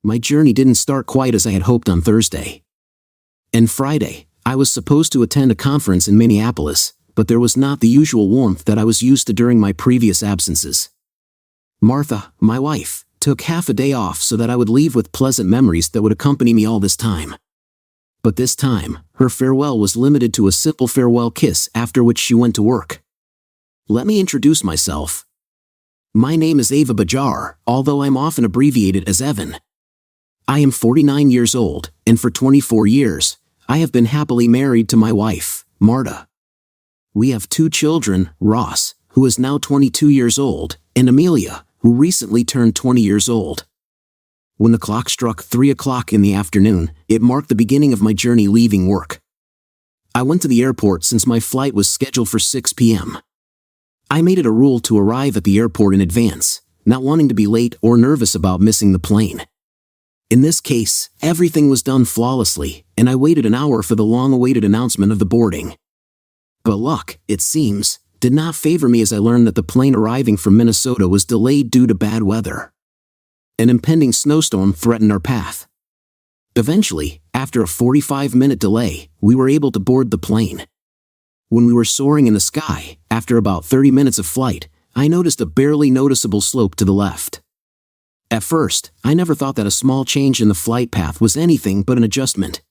My journey didn't start quite as I had hoped on Thursday. And Friday, I was supposed to attend a conference in Minneapolis, but there was not the usual warmth that I was used to during my previous absences. Martha, my wife, took half a day off so that I would leave with pleasant memories that would accompany me all this time. But this time, her farewell was limited to a simple farewell kiss, after which she went to work. Let me introduce myself. My name is Ava Bajar, although I'm often abbreviated as Evan. I am 49 years old, and for 24 years, I have been happily married to my wife, Marta. We have 2 children, Ross, who is now 22 years old, and Amelia, who recently turned 20 years old. When the clock struck 3 o'clock in the afternoon, it marked the beginning of my journey leaving work. I went to the airport since my flight was scheduled for 6 p.m. I made it a rule to arrive at the airport in advance, not wanting to be late or nervous about missing the plane. In this case, everything was done flawlessly, and I waited an hour for the long-awaited announcement of the boarding. But luck, it seems, did not favor me as I learned that the plane arriving from Minnesota was delayed due to bad weather. An impending snowstorm threatened our path. Eventually, after a 45-minute delay, we were able to board the plane. When we were soaring in the sky, after about 30 minutes of flight, I noticed a barely noticeable slope to the left. At first, I never thought that a small change in the flight path was anything but an adjustment.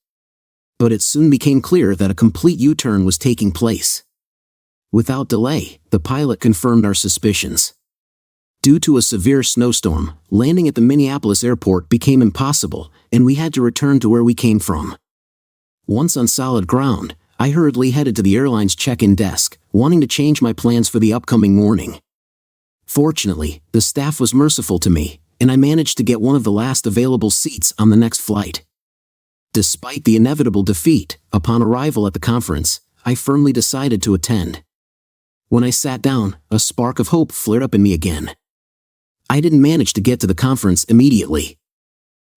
But it soon became clear that a complete U-turn was taking place. Without delay, the pilot confirmed our suspicions. Due to a severe snowstorm, landing at the Minneapolis airport became impossible, and we had to return to where we came from. Once on solid ground, I hurriedly headed to the airline's check-in desk, wanting to change my plans for the upcoming morning. Fortunately, the staff was merciful to me, and I managed to get one of the last available seats on the next flight. Despite the inevitable defeat, upon arrival at the conference, I firmly decided to attend. When I sat down, a spark of hope flared up in me again. I didn't manage to get to the conference immediately.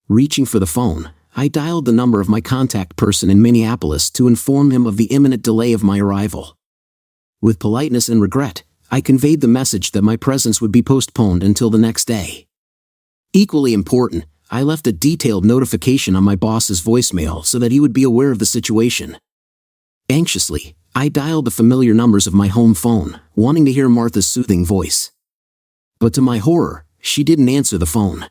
Reaching for the phone, I dialed the number of my contact person in Minneapolis to inform him of the imminent delay of my arrival. With politeness and regret, I conveyed the message that my presence would be postponed until the next day. Equally important, I left a detailed notification on my boss's voicemail so that he would be aware of the situation. Anxiously, I dialed the familiar numbers of my home phone, wanting to hear Martha's soothing voice. But to my horror, she didn't answer the phone.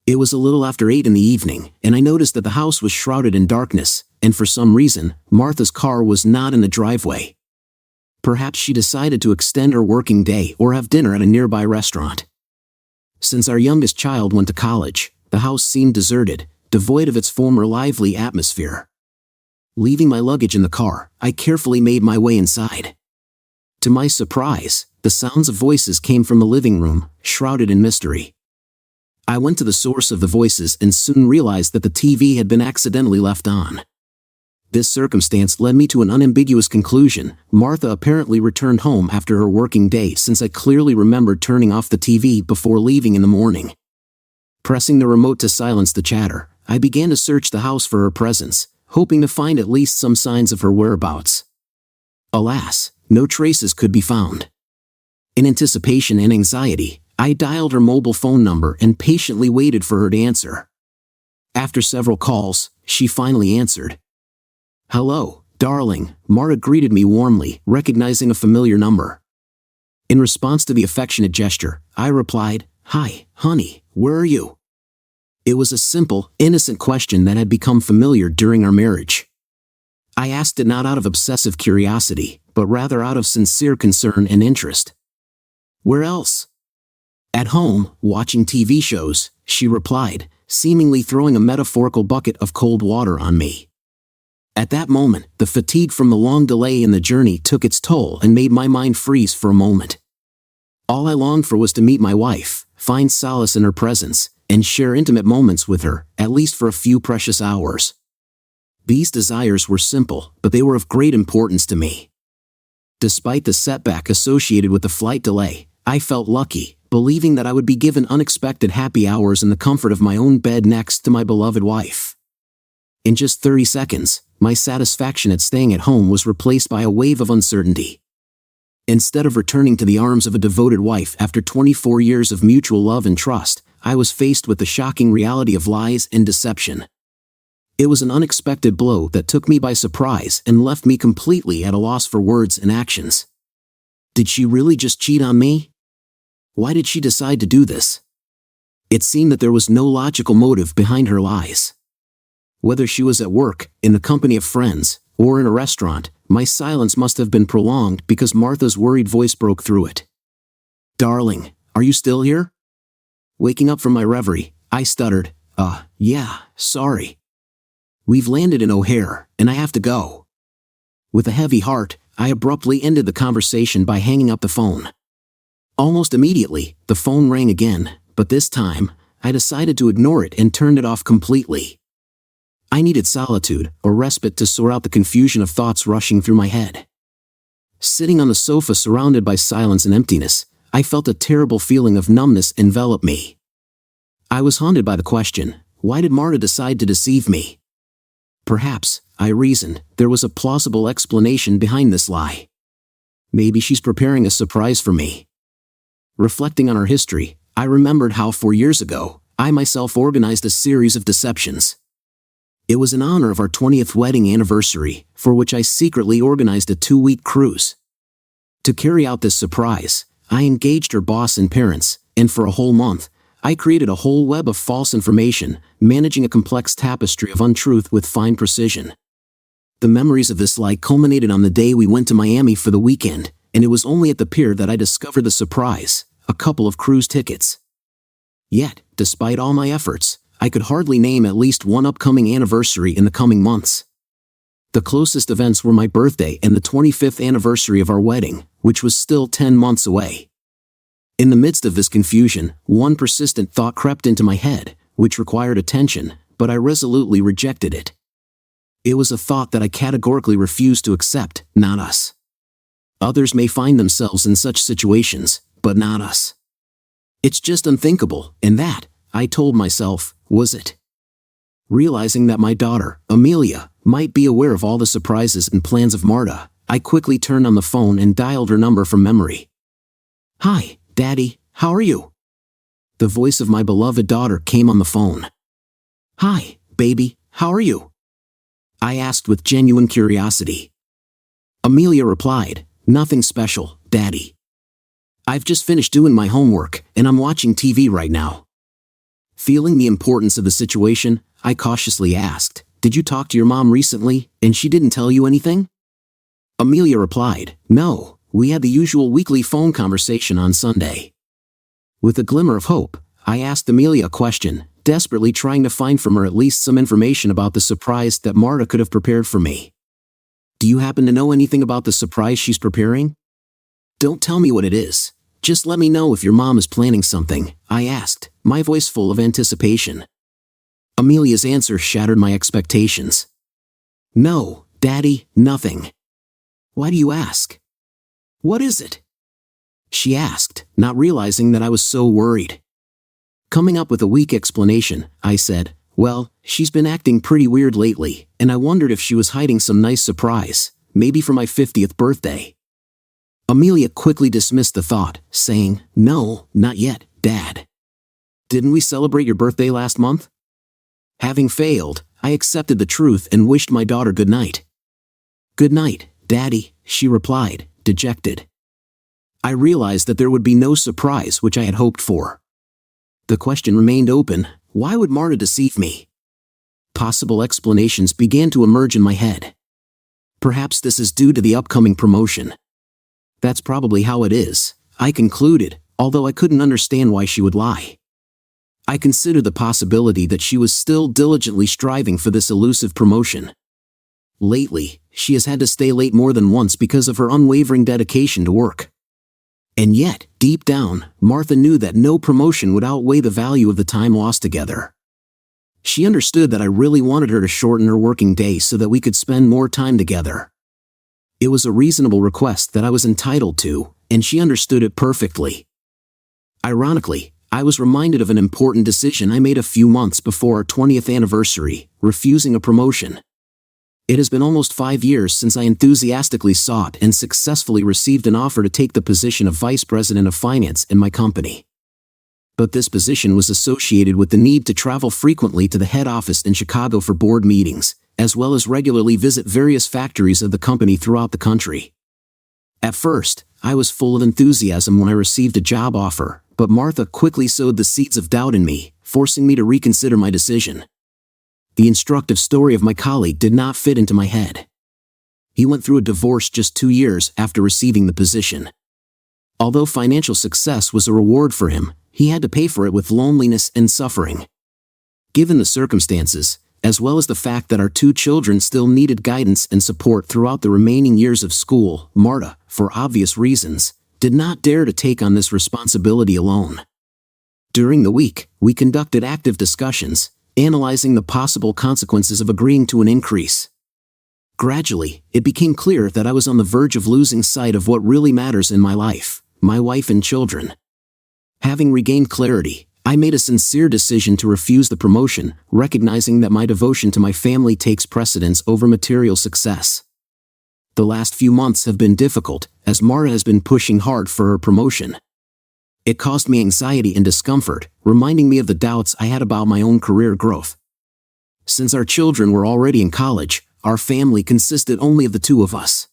It was a little after 8 in the evening, and I noticed that the house was shrouded in darkness, and for some reason, Martha's car was not in the driveway. Perhaps she decided to extend her working day or have dinner at a nearby restaurant. Since our youngest child went to college, the house seemed deserted, devoid of its former lively atmosphere. Leaving my luggage in the car, I carefully made my way inside. To my surprise, the sounds of voices came from the living room, shrouded in mystery. I went to the source of the voices and soon realized that the TV had been accidentally left on. This circumstance led me to an unambiguous conclusion: Martha apparently returned home after her working day, since I clearly remembered turning off the TV before leaving in the morning. Pressing the remote to silence the chatter, I began to search the house for her presence, hoping to find at least some signs of her whereabouts. Alas, no traces could be found. In anticipation and anxiety, I dialed her mobile phone number and patiently waited for her to answer. After several calls, she finally answered. "Hello, darling," Marta greeted me warmly, recognizing a familiar number. In response to the affectionate gesture, I replied, "Hi, honey, where are you?" It was a simple, innocent question that had become familiar during our marriage. I asked it not out of obsessive curiosity, but rather out of sincere concern and interest. "Where else?" "At home, watching TV shows," she replied, seemingly throwing a metaphorical bucket of cold water on me. At that moment, the fatigue from the long delay in the journey took its toll and made my mind freeze for a moment. All I longed for was to meet my wife, find solace in her presence, and share intimate moments with her, at least for a few precious hours. These desires were simple, but they were of great importance to me. Despite the setback associated with the flight delay, I felt lucky, believing that I would be given unexpected happy hours in the comfort of my own bed next to my beloved wife. In just 30 seconds, my satisfaction at staying at home was replaced by a wave of uncertainty. Instead of returning to the arms of a devoted wife after 24 years of mutual love and trust, I was faced with the shocking reality of lies and deception. It was an unexpected blow that took me by surprise and left me completely at a loss for words and actions. Did she really just cheat on me? Why did she decide to do this? It seemed that there was no logical motive behind her lies. Whether she was at work, in the company of friends, or in a restaurant, my silence must have been prolonged because Martha's worried voice broke through it. "Darling, are you still here?" Waking up from my reverie, I stuttered, yeah, sorry. We've landed in O'Hare, and I have to go." With a heavy heart, I abruptly ended the conversation by hanging up the phone. Almost immediately, the phone rang again, but this time, I decided to ignore it and turned it off completely. I needed solitude, or respite, to sort out the confusion of thoughts rushing through my head. Sitting on the sofa surrounded by silence and emptiness, I felt a terrible feeling of numbness envelop me. I was haunted by the question, why did Marta decide to deceive me? Perhaps, I reasoned, there was a plausible explanation behind this lie. Maybe she's preparing a surprise for me. Reflecting on our history, I remembered how 4 years ago, I myself organized a series of deceptions. It was in honor of our 20th wedding anniversary, for which I secretly organized a 2-week cruise. To carry out this surprise, I engaged her boss and parents, and for a whole month, I created a whole web of false information, managing a complex tapestry of untruth with fine precision. The memories of this lie culminated on the day we went to Miami for the weekend, and it was only at the pier that I discovered the surprise, a couple of cruise tickets. Yet, despite all my efforts, I could hardly name at least one upcoming anniversary in the coming months. The closest events were my birthday and the 25th anniversary of our wedding, which was still 10 months away. In the midst of this confusion, one persistent thought crept into my head, which required attention, but I resolutely rejected it. It was a thought that I categorically refused to accept, not us. Others may find themselves in such situations, but not us. It's just unthinkable, and that, I told myself, was it. Realizing that my daughter, Amelia, might be aware of all the surprises and plans of Marta, I quickly turned on the phone and dialed her number from memory. "Hi, Daddy, how are you?" The voice of my beloved daughter came on the phone. "Hi, baby, how are you?" I asked with genuine curiosity. Amelia replied, "Nothing special, Daddy. I've just finished doing my homework, and I'm watching TV right now." Feeling the importance of the situation, I cautiously asked, "Did you talk to your mom recently, and she didn't tell you anything?" Amelia replied, "No, we had the usual weekly phone conversation on Sunday." With a glimmer of hope, I asked Amelia a question, desperately trying to find from her at least some information about the surprise that Marta could have prepared for me. "Do you happen to know anything about the surprise she's preparing? Don't tell me what it is. Just let me know if your mom is planning something," I asked, my voice full of anticipation. Amelia's answer shattered my expectations. "No, Daddy, nothing." "Why do you ask? What is it?" she asked, not realizing that I was so worried. Coming up with a weak explanation, I said, "Well, she's been acting pretty weird lately, and I wondered if she was hiding some nice surprise, maybe for my 50th birthday. Amelia quickly dismissed the thought, saying, "No, not yet, Dad. Didn't we celebrate your birthday last month?" Having failed, I accepted the truth and wished my daughter good night. "Good night, Daddy," she replied, dejected. I realized that there would be no surprise which I had hoped for. The question remained open, why would Marta deceive me? Possible explanations began to emerge in my head. Perhaps this is due to the upcoming promotion. That's probably how it is, I concluded, although I couldn't understand why she would lie. I considered the possibility that she was still diligently striving for this elusive promotion. Lately, she has had to stay late more than once because of her unwavering dedication to work. And yet, deep down, Martha knew that no promotion would outweigh the value of the time lost together. She understood that I really wanted her to shorten her working day so that we could spend more time together. It was a reasonable request that I was entitled to, and she understood it perfectly. Ironically, I was reminded of an important decision I made a few months before our 20th anniversary, refusing a promotion. It has been almost 5 years since I enthusiastically sought and successfully received an offer to take the position of Vice President of Finance in my company. But this position was associated with the need to travel frequently to the head office in Chicago for board meetings, as well as regularly visit various factories of the company throughout the country. At first, I was full of enthusiasm when I received a job offer, but Martha quickly sowed the seeds of doubt in me, forcing me to reconsider my decision. The instructive story of my colleague did not fit into my head. He went through a divorce just 2 years after receiving the position. Although financial success was a reward for him, he had to pay for it with loneliness and suffering. Given the circumstances, as well as the fact that our 2 children still needed guidance and support throughout the remaining years of school, Martha, for obvious reasons, did not dare to take on this responsibility alone. During the week, we conducted active discussions, analyzing the possible consequences of agreeing to an increase. Gradually, it became clear that I was on the verge of losing sight of what really matters in my life, my wife and children. Having regained clarity, I made a sincere decision to refuse the promotion, recognizing that my devotion to my family takes precedence over material success. The last few months have been difficult, as Martha has been pushing hard for her promotion. It caused me anxiety and discomfort, reminding me of the doubts I had about my own career growth. Since our children were already in college, our family consisted only of the 2 of us.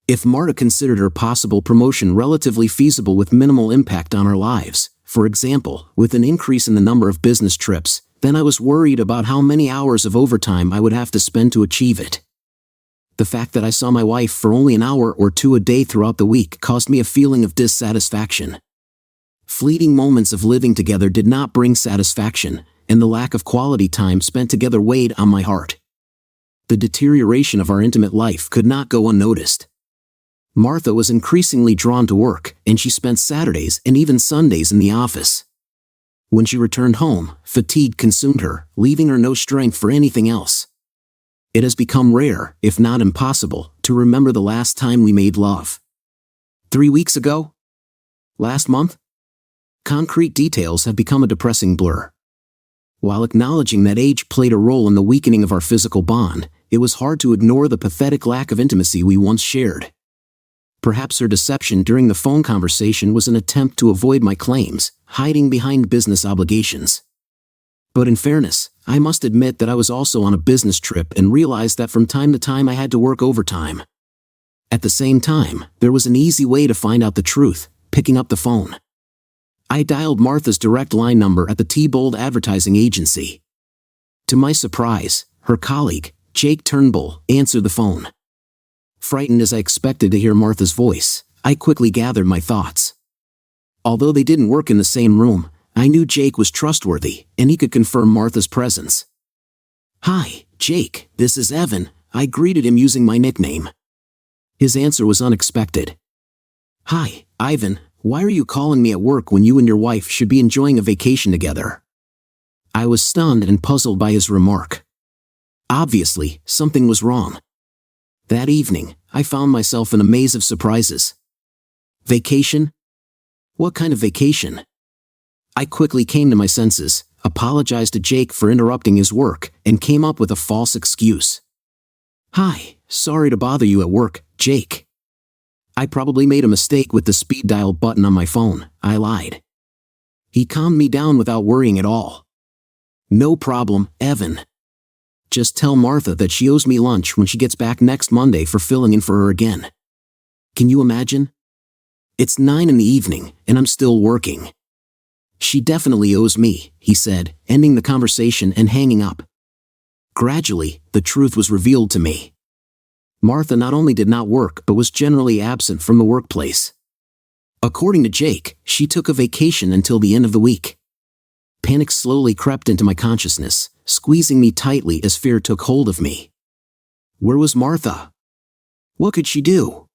If Martha considered her possible promotion relatively feasible with minimal impact on our lives, for example, with an increase in the number of business trips, then I was worried about how many hours of overtime I would have to spend to achieve it. The fact that I saw my wife for only an hour or 2 a day throughout the week caused me a feeling of dissatisfaction. Fleeting moments of living together did not bring satisfaction, and the lack of quality time spent together weighed on my heart. The deterioration of our intimate life could not go unnoticed. Martha was increasingly drawn to work, and she spent Saturdays and even Sundays in the office. When she returned home, fatigue consumed her, leaving her no strength for anything else. It has become rare, if not impossible, to remember the last time we made love. 3 weeks ago? Last month? Concrete details have become a depressing blur. While acknowledging that age played a role in the weakening of our physical bond, it was hard to ignore the pathetic lack of intimacy we once shared. Perhaps her deception during the phone conversation was an attempt to avoid my claims, hiding behind business obligations. But in fairness, I must admit that I was also on a business trip and realized that from time to time I had to work overtime. At the same time, there was an easy way to find out the truth: picking up the phone. I dialed Martha's direct line number at the T-Bold advertising agency. To my surprise, her colleague, Jake Turnbull, answered the phone. Frightened as I expected to hear Martha's voice, I quickly gathered my thoughts. Although they didn't work in the same room, I knew Jake was trustworthy, and he could confirm Martha's presence. "Hi, Jake, this is Evan," I greeted him using my nickname. His answer was unexpected. "Hi, Ivan. Why are you calling me at work when you and your wife should be enjoying a vacation together?" I was stunned and puzzled by his remark. Obviously, something was wrong. That evening, I found myself in a maze of surprises. Vacation? What kind of vacation? I quickly came to my senses, apologized to Jake for interrupting his work, and came up with a false excuse. "Hi, sorry to bother you at work, Jake." I probably made a mistake with the speed dial button on my phone, I lied. He calmed me down without worrying at all. "No problem, Evan. Just tell Martha that she owes me lunch when she gets back next Monday for filling in for her again." Can you imagine? It's 9 in the evening, and I'm still working. "She definitely owes me," he said, ending the conversation and hanging up. Gradually, the truth was revealed to me. Martha not only did not work but was generally absent from the workplace. According to Jake, she took a vacation until the end of the week. Panic slowly crept into my consciousness, squeezing me tightly as fear took hold of me. Where was Martha? What could she do?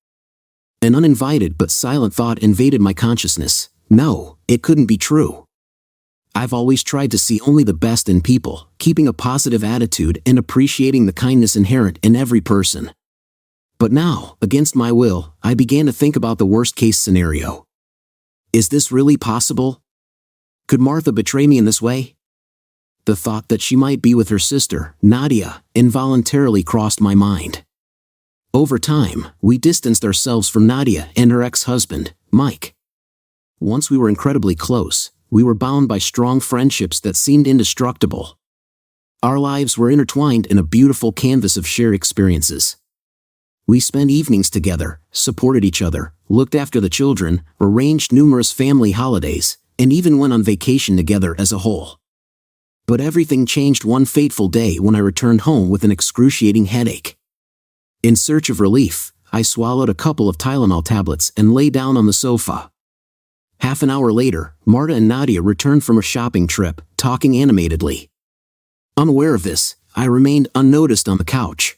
An uninvited but silent thought invaded my consciousness. No, it couldn't be true. I've always tried to see only the best in people, keeping a positive attitude and appreciating the kindness inherent in every person. But now, against my will, I began to think about the worst-case scenario. Is this really possible? Could Martha betray me in this way? The thought that she might be with her sister, Nadia, involuntarily crossed my mind. Over time, we distanced ourselves from Nadia and her ex-husband, Mike. Once we were incredibly close, we were bound by strong friendships that seemed indestructible. Our lives were intertwined in a beautiful canvas of shared experiences. We spent evenings together, supported each other, looked after the children, arranged numerous family holidays, and even went on vacation together as a whole. But everything changed one fateful day when I returned home with an excruciating headache. In search of relief, I swallowed a couple of Tylenol tablets and lay down on the sofa. Half an hour later, Marta and Nadia returned from a shopping trip, talking animatedly. Unaware of this, I remained unnoticed on the couch.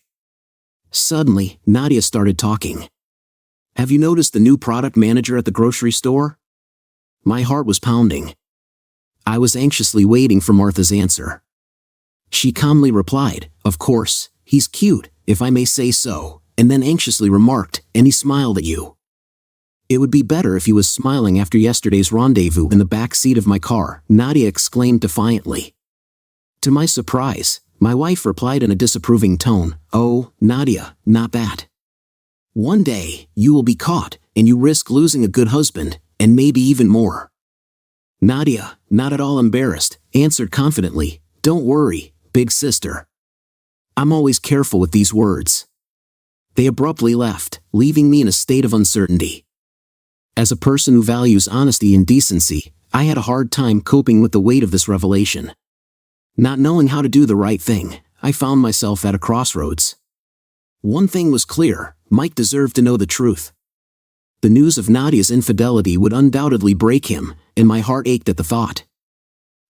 Suddenly, Nadia started talking. "Have you noticed the new product manager at the grocery store?" My heart was pounding. I was anxiously waiting for Martha's answer. She calmly replied, "Of course, he's cute, if I may say so," and then anxiously remarked, "And he smiled at you." "It would be better if he was smiling after yesterday's rendezvous in the back seat of my car," Nadia exclaimed defiantly. To my surprise, my wife replied in a disapproving tone, "Oh, Nadia, not that. One day, you will be caught, and you risk losing a good husband, and maybe even more." Nadia, not at all embarrassed, answered confidently, "Don't worry, big sister. I'm always careful with these words." They abruptly left, leaving me in a state of uncertainty. As a person who values honesty and decency, I had a hard time coping with the weight of this revelation. Not knowing how to do the right thing, I found myself at a crossroads. One thing was clear: Mike deserved to know the truth. The news of Nadia's infidelity would undoubtedly break him, and my heart ached at the thought.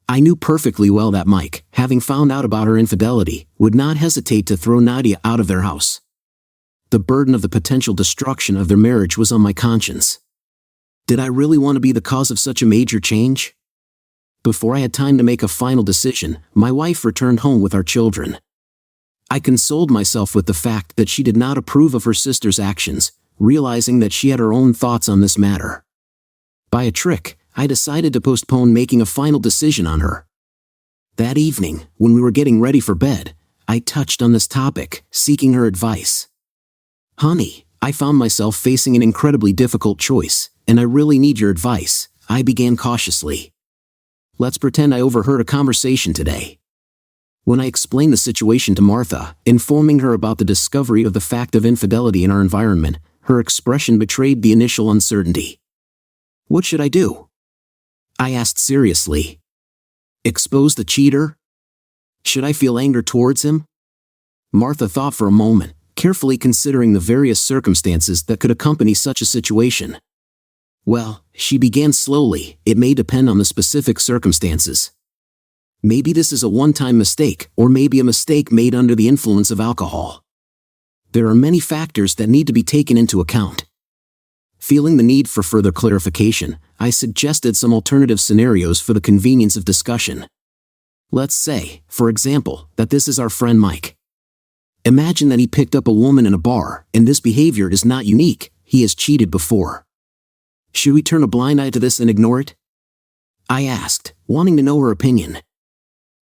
I knew perfectly well that Mike, having found out about her infidelity, would not hesitate to throw Nadia out of their house. The burden of the potential destruction of their marriage was on my conscience. Did I really want to be the cause of such a major change? Before I had time to make a final decision, my wife returned home with our children. I consoled myself with the fact that she did not approve of her sister's actions, realizing that she had her own thoughts on this matter. By a trick, I decided to postpone making a final decision on her. That evening, when we were getting ready for bed, I touched on this topic, seeking her advice. "Honey, I found myself facing an incredibly difficult choice, and I really need your advice," I began cautiously. "Let's pretend I overheard a conversation today." When I explained the situation to Martha, informing her about the discovery of the fact of infidelity in our environment, her expression betrayed the initial uncertainty. "What should I do?" I asked seriously. "Expose the cheater? Should I feel anger towards him?" Martha thought for a moment, carefully considering the various circumstances that could accompany such a situation. "Well," she began slowly, "it may depend on the specific circumstances. Maybe this is a one-time mistake, or maybe a mistake made under the influence of alcohol. There are many factors that need to be taken into account." Feeling the need for further clarification, I suggested some alternative scenarios for the convenience of discussion. Let's say, for example, that this is our friend Mike. Imagine that he picked up a woman in a bar, and this behavior is not unique, he has cheated before. Should we turn a blind eye to this and ignore it? I asked, wanting to know her opinion.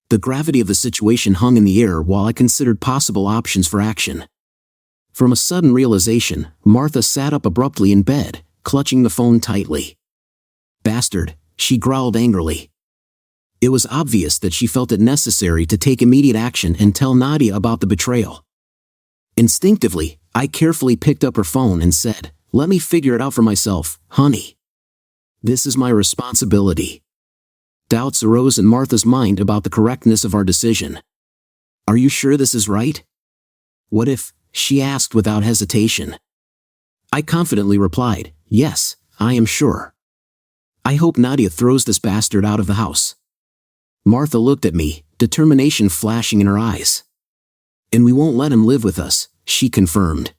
The gravity of the situation hung in the air while I considered possible options for action. From a sudden realization, Martha sat up abruptly in bed, clutching the phone tightly. "Bastard," she growled angrily. It was obvious that she felt it necessary to take immediate action and tell Nadia about the betrayal. Instinctively, I carefully picked up her phone and said, "Let me figure it out for myself, honey. This is my responsibility." Doubts arose in Martha's mind about the correctness of our decision. "Are you sure this is right? What if?" she asked without hesitation. I confidently replied, "Yes, I am sure. I hope Nadia throws this bastard out of the house." Martha looked at me, determination flashing in her eyes. "And we won't let him live with us," she confirmed.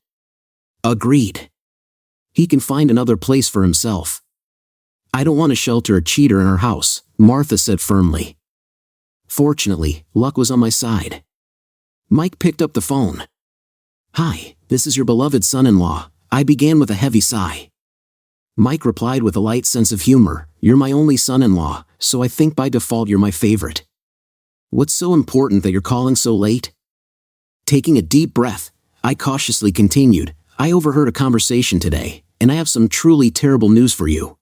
"Agreed. He can find another place for himself." "I don't want to shelter a cheater in our house," Martha said firmly. Fortunately, luck was on my side. Mike picked up the phone. "Hi, this is your beloved son-in-law," I began with a heavy sigh. Mike replied with a light sense of humor, "You're my only son-in-law, so I think by default you're my favorite." What's so important that you're calling so late? Taking a deep breath, I cautiously continued, I overheard a conversation today, and I have some truly terrible news for you.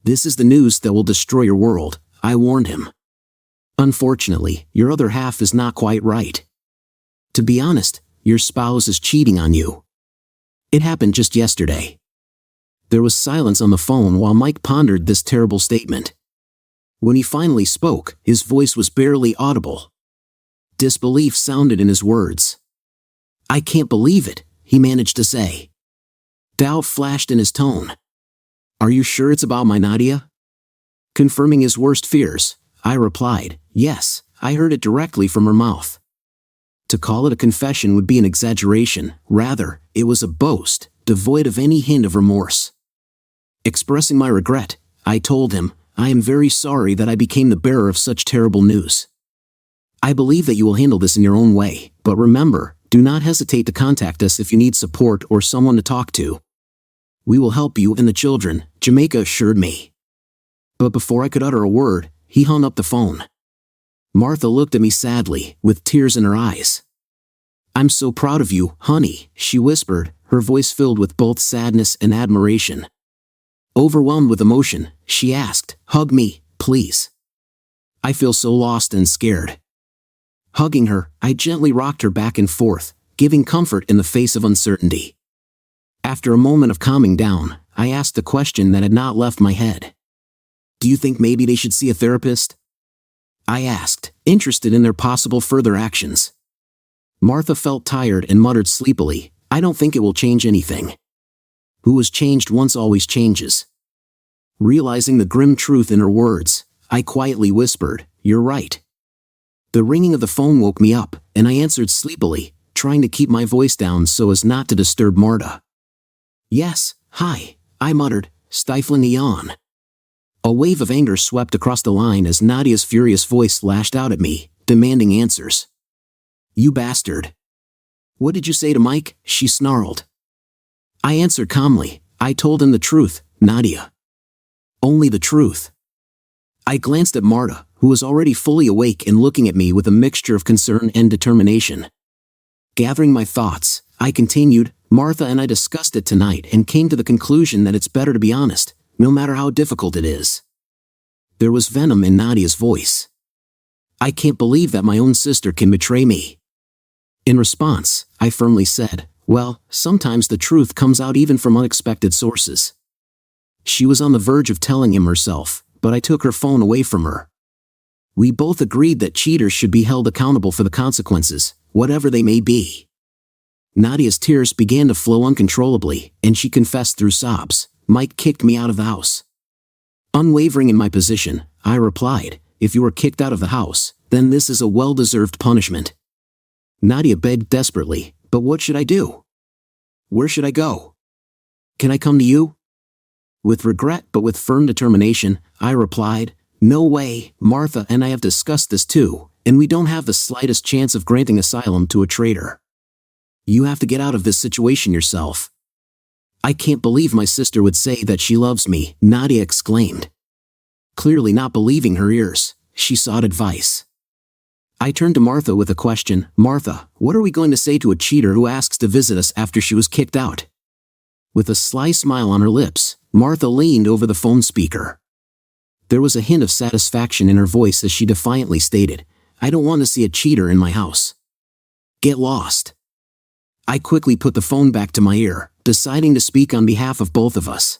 This is the news that will destroy your world, I warned him. Unfortunately, your other half is not quite right. To be honest, your spouse is cheating on you. It happened just yesterday. There was silence on the phone while Mike pondered this terrible statement. When he finally spoke, his voice was barely audible. Disbelief sounded in his words. I can't believe it, he managed to say. Doubt flashed in his tone. Are you sure it's about my Nadia? Confirming his worst fears, I replied, yes, I heard it directly from her mouth. To call it a confession would be an exaggeration, rather, it was a boast, devoid of any hint of remorse. Expressing my regret, I told him, I am very sorry that I became the bearer of such terrible news. I believe that you will handle this in your own way, but remember, do not hesitate to contact us if you need support or someone to talk to. We will help you and the children, Jamaica assured me. But before I could utter a word, he hung up the phone. Martha looked at me sadly, with tears in her eyes. I'm so proud of you, honey, she whispered, her voice filled with both sadness and admiration. Overwhelmed with emotion, she asked, hug me, please. I feel so lost and scared. Hugging her, I gently rocked her back and forth, giving comfort in the face of uncertainty. After a moment of calming down, I asked a question that had not left my head. Do you think maybe they should see a therapist? I asked, interested in their possible further actions. Martha felt tired and muttered sleepily, I don't think it will change anything. Who was changed once always changes. Realizing the grim truth in her words, I quietly whispered, you're right. The ringing of the phone woke me up, and I answered sleepily, trying to keep my voice down so as not to disturb Martha. Yes, hi, I muttered, stifling a yawn. A wave of anger swept across the line as Nadia's furious voice lashed out at me, demanding answers. You bastard. What did you say to Mike? She snarled. I answered calmly, I told him the truth, Nadia. Only the truth. I glanced at Martha, who was already fully awake and looking at me with a mixture of concern and determination. Gathering my thoughts, I continued, Martha and I discussed it tonight and came to the conclusion that it's better to be honest, no matter how difficult it is. There was venom in Nadia's voice. I can't believe that my own sister can betray me. In response, I firmly said, well, sometimes the truth comes out even from unexpected sources. She was on the verge of telling him herself, but I took her phone away from her. We both agreed that cheaters should be held accountable for the consequences, whatever they may be. Nadia's tears began to flow uncontrollably, and she confessed through sobs, Mike kicked me out of the house. Unwavering in my position, I replied, if you were kicked out of the house, then this is a well-deserved punishment. Nadia begged desperately, but what should I do? Where should I go? Can I come to you? With regret but with firm determination, I replied, no way, Martha and I have discussed this too, and we don't have the slightest chance of granting asylum to a traitor. You have to get out of this situation yourself. I can't believe my sister would say that she loves me, Nadia exclaimed. Clearly not believing her ears, she sought advice. I turned to Martha with a question, Martha, what are we going to say to a cheater who asks to visit us after she was kicked out? With a sly smile on her lips, Martha leaned over the phone speaker. There was a hint of satisfaction in her voice as she defiantly stated, I don't want to see a cheater in my house. Get lost. I quickly put the phone back to my ear, deciding to speak on behalf of both of us.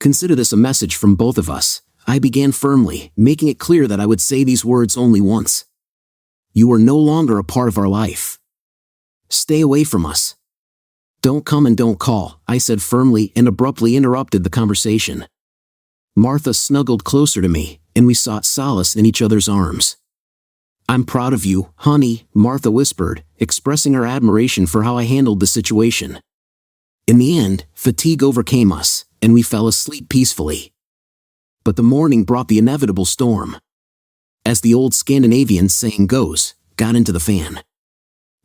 Consider this a message from both of us, I began firmly, making it clear that I would say these words only once. You are no longer a part of our life. Stay away from us. Don't come and don't call, I said firmly and abruptly interrupted the conversation. Martha snuggled closer to me, and we sought solace in each other's arms. I'm proud of you, honey, Martha whispered, expressing her admiration for how I handled the situation. In the end, fatigue overcame us, and we fell asleep peacefully. But the morning brought the inevitable storm. As the old Scandinavian saying goes, got into the fan.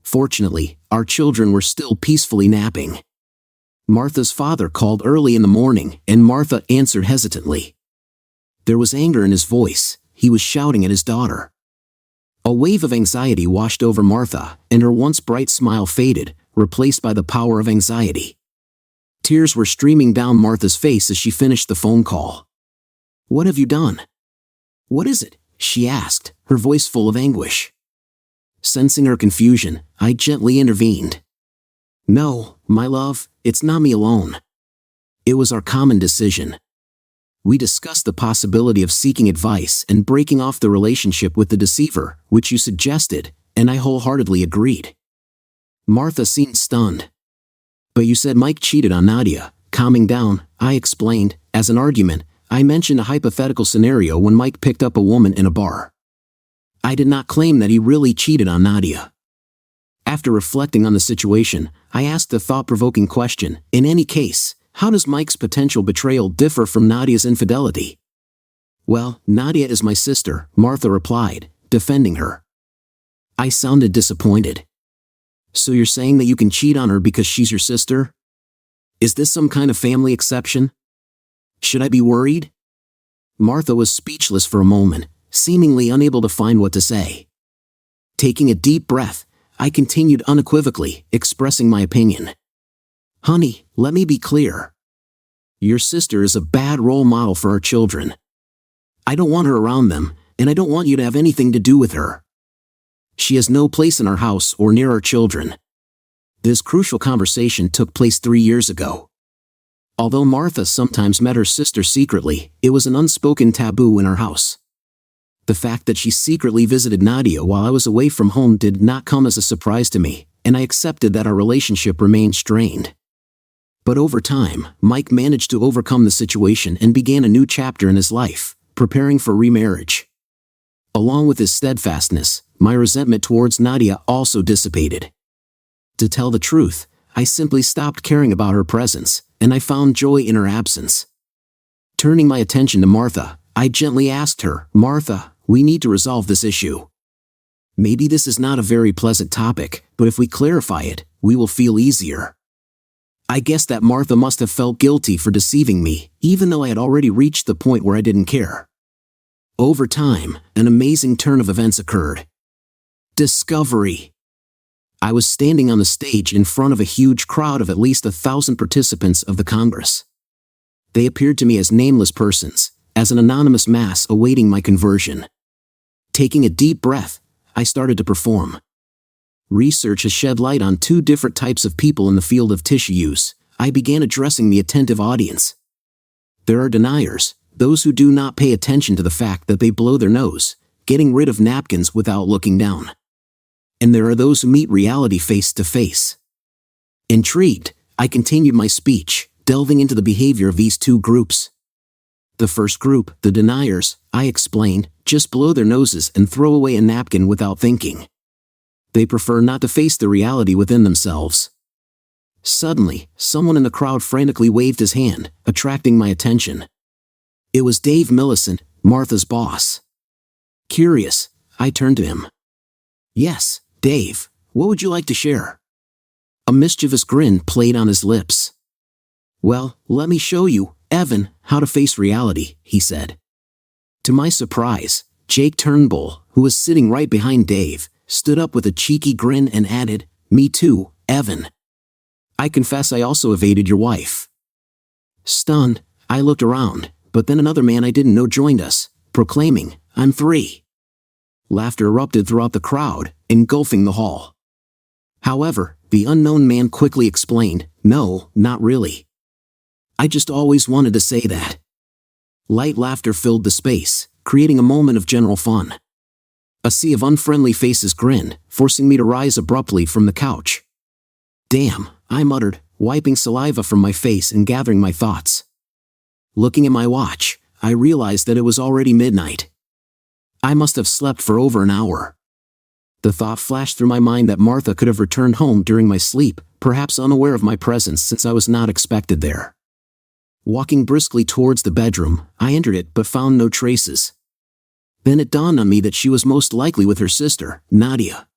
Fortunately, our children were still peacefully napping. Martha's father called early in the morning, and Martha answered hesitantly. There was anger in his voice, he was shouting at his daughter. A wave of anxiety washed over Martha, and her once bright smile faded, replaced by the power of anxiety. Tears were streaming down Martha's face as she finished the phone call. "What have you done?" "What is it?" she asked, her voice full of anguish. Sensing her confusion, I gently intervened. "No, my love, it's not me alone. It was our common decision. We discussed the possibility of seeking advice and breaking off the relationship with the deceiver, which you suggested, and I wholeheartedly agreed." Martha seemed stunned. "But you said Mike cheated on Nadia." Calming down, I explained. As an argument, I mentioned a hypothetical scenario when Mike picked up a woman in a bar. I did not claim that he really cheated on Nadia. After reflecting on the situation, I asked a thought-provoking question. In any case, how does Mike's potential betrayal differ from Nadia's infidelity? "Well, Nadia is my sister," Martha replied, defending her. I sounded disappointed. "So you're saying that you can cheat on her because she's your sister? Is this some kind of family exception? Should I be worried?" Martha was speechless for a moment, seemingly unable to find what to say. Taking a deep breath, I continued unequivocally, expressing my opinion. "Honey, let me be clear. Your sister is a bad role model for our children. I don't want her around them, and I don't want you to have anything to do with her. She has no place in our house or near our children." This crucial conversation took place 3 years ago. Although Martha sometimes met her sister secretly, it was an unspoken taboo in our house. The fact that she secretly visited Nadia while I was away from home did not come as a surprise to me, and I accepted that our relationship remained strained. But over time, Mike managed to overcome the situation and began a new chapter in his life, preparing for remarriage. Along with his steadfastness, my resentment towards Nadia also dissipated. To tell the truth, I simply stopped caring about her presence, and I found joy in her absence. Turning my attention to Martha, I gently asked her, "Martha, we need to resolve this issue. Maybe this is not a very pleasant topic, but if we clarify it, we will feel easier." I guess that Martha must have felt guilty for deceiving me, even though I had already reached the point where I didn't care. Over time, an amazing turn of events occurred. Discovery. I was standing on the stage in front of a huge crowd of at least 1,000 participants of the Congress. They appeared to me as nameless persons, as an anonymous mass awaiting my conversion. Taking a deep breath, I started to perform. Research has shed light on 2 different types of people in the field of tissue use. I began addressing the attentive audience. There are deniers, those who do not pay attention to the fact that they blow their nose, getting rid of napkins without looking down. And there are those who meet reality face to face. Intrigued, I continued my speech, delving into the behavior of these 2 groups. The first group, the deniers, I explained, just blow their noses and throw away a napkin without thinking. They prefer not to face the reality within themselves. Suddenly, someone in the crowd frantically waved his hand, attracting my attention. It was Dave Millicent, Martha's boss. Curious, I turned to him. "Yes, Dave, what would you like to share?" A mischievous grin played on his lips. "Well, let me show you, Evan, how to face reality," he said. To my surprise, Jake Turnbull, who was sitting right behind Dave, stood up with a cheeky grin and added, "Me too, Evan. I confess I also evaded your wife." Stunned, I looked around, but then another man I didn't know joined us, proclaiming, "I'm 3. Laughter erupted throughout the crowd, engulfing the hall. However, the unknown man quickly explained, "No, not really. I just always wanted to say that." Light laughter filled the space, creating a moment of general fun. A sea of unfriendly faces grinned, forcing me to rise abruptly from the couch. "Damn," I muttered, wiping saliva from my face and gathering my thoughts. Looking at my watch, I realized that it was already midnight. I must have slept for over an hour. The thought flashed through my mind that Martha could have returned home during my sleep, perhaps unaware of my presence since I was not expected there. Walking briskly towards the bedroom, I entered it but found no traces. Then it dawned on me that she was most likely with her sister, Nadia.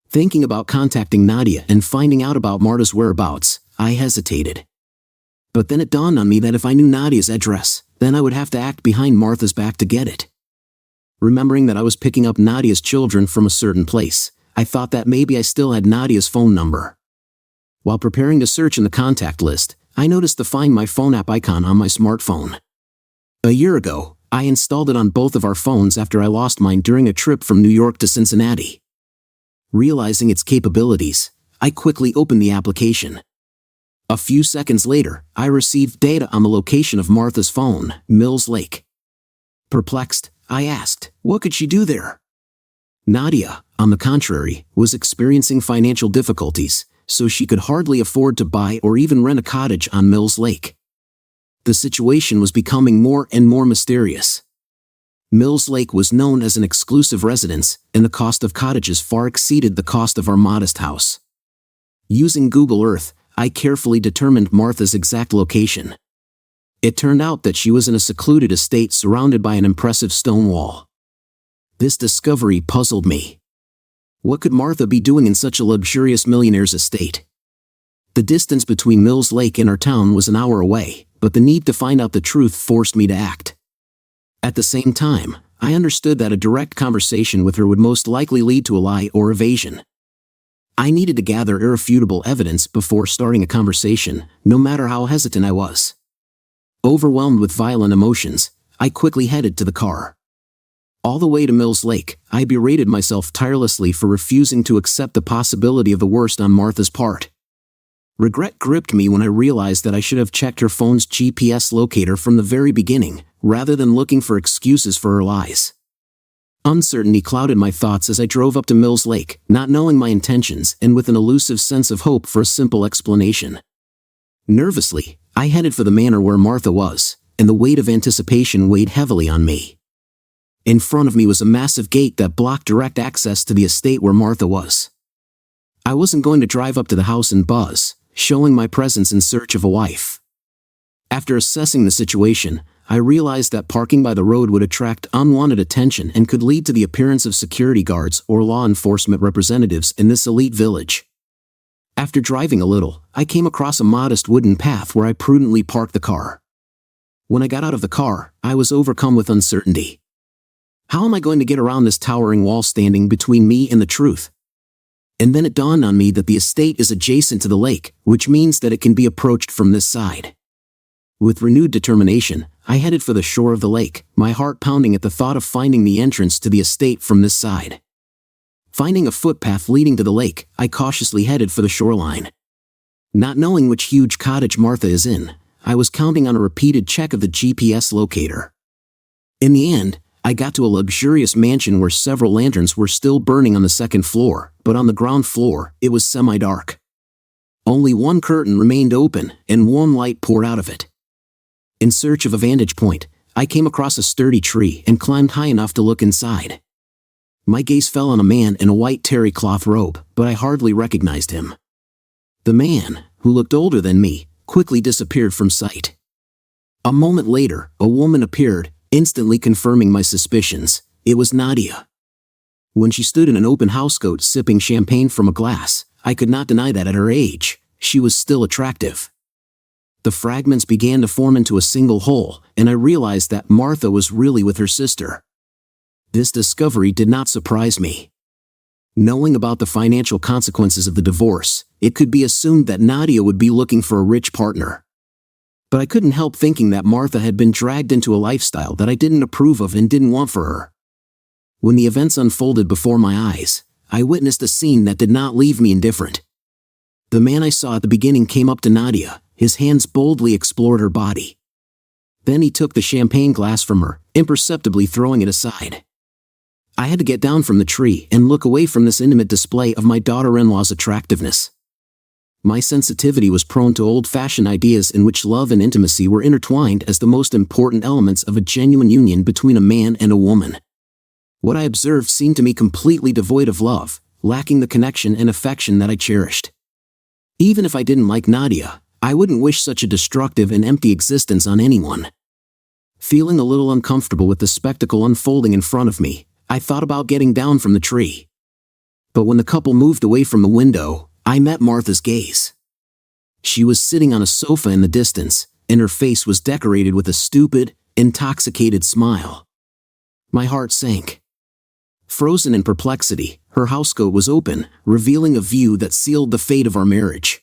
Thinking about contacting Nadia and finding out about Marta's whereabouts, I hesitated. But then it dawned on me that if I knew Nadia's address, then I would have to act behind Martha's back to get it. Remembering that I was picking up Nadia's children from a certain place, I thought that maybe I still had Nadia's phone number. While preparing to search in the contact list, I noticed the Find My Phone app icon on my smartphone. A year ago, I installed it on both of our phones after I lost mine during a trip from New York to Cincinnati. Realizing its capabilities, I quickly opened the application. A few seconds later, I received data on the location of Martha's phone, Mills Lake. Perplexed, I asked, what could she do there? Nadia, on the contrary, was experiencing financial difficulties, so she could hardly afford to buy or even rent a cottage on Mills Lake. The situation was becoming more and more mysterious. Mills Lake was known as an exclusive residence, and the cost of cottages far exceeded the cost of our modest house. Using Google Earth, I carefully determined Martha's exact location. It turned out that she was in a secluded estate surrounded by an impressive stone wall. This discovery puzzled me. What could Martha be doing in such a luxurious millionaire's estate? The distance between Mills Lake and our town was an hour away, but the need to find out the truth forced me to act. At the same time, I understood that a direct conversation with her would most likely lead to a lie or evasion. I needed to gather irrefutable evidence before starting a conversation, no matter how hesitant I was. Overwhelmed with violent emotions, I quickly headed to the car. All the way to Mills Lake, I berated myself tirelessly for refusing to accept the possibility of the worst on Martha's part. Regret gripped me when I realized that I should have checked her phone's GPS locator from the very beginning, rather than looking for excuses for her lies. Uncertainty clouded my thoughts as I drove up to Mills Lake, not knowing my intentions and with an elusive sense of hope for a simple explanation. Nervously, I headed for the manor where Martha was, and the weight of anticipation weighed heavily on me. In front of me was a massive gate that blocked direct access to the estate where Martha was. I wasn't going to drive up to the house and buzz, showing my presence in search of a wife. After assessing the situation, I realized that parking by the road would attract unwanted attention and could lead to the appearance of security guards or law enforcement representatives in this elite village. After driving a little, I came across a modest wooden path where I prudently parked the car. When I got out of the car, I was overcome with uncertainty. How am I going to get around this towering wall standing between me and the truth? And then it dawned on me that the estate is adjacent to the lake, which means that it can be approached from this side. With renewed determination, I headed for the shore of the lake, my heart pounding at the thought of finding the entrance to the estate from this side. Finding a footpath leading to the lake, I cautiously headed for the shoreline. Not knowing which huge cottage Martha is in, I was counting on a repeated check of the GPS locator. In the end, I got to a luxurious mansion where several lanterns were still burning on the second floor, but on the ground floor, it was semi-dark. Only one curtain remained open, and warm light poured out of it. In search of a vantage point, I came across a sturdy tree and climbed high enough to look inside. My gaze fell on a man in a white terry cloth robe, but I hardly recognized him. The man, who looked older than me, quickly disappeared from sight. A moment later, a woman appeared, instantly confirming my suspicions. It was Nadia. When she stood in an open housecoat sipping champagne from a glass, I could not deny that at her age, she was still attractive. The fragments began to form into a single whole, and I realized that Martha was really with her sister. This discovery did not surprise me. Knowing about the financial consequences of the divorce, it could be assumed that Nadia would be looking for a rich partner. But I couldn't help thinking that Martha had been dragged into a lifestyle that I didn't approve of and didn't want for her. When the events unfolded before my eyes, I witnessed a scene that did not leave me indifferent. The man I saw at the beginning came up to Nadia, his hands boldly explored her body. Then he took the champagne glass from her, imperceptibly throwing it aside. I had to get down from the tree and look away from this intimate display of my daughter-in-law's attractiveness. My sensitivity was prone to old-fashioned ideas in which love and intimacy were intertwined as the most important elements of a genuine union between a man and a woman. What I observed seemed to me completely devoid of love, lacking the connection and affection that I cherished. Even if I didn't like Nadia, I wouldn't wish such a destructive and empty existence on anyone. Feeling a little uncomfortable with the spectacle unfolding in front of me, I thought about getting down from the tree. But when the couple moved away from the window, I met Martha's gaze. She was sitting on a sofa in the distance, and her face was decorated with a stupid, intoxicated smile. My heart sank. Frozen in perplexity, her housecoat was open, revealing a view that sealed the fate of our marriage.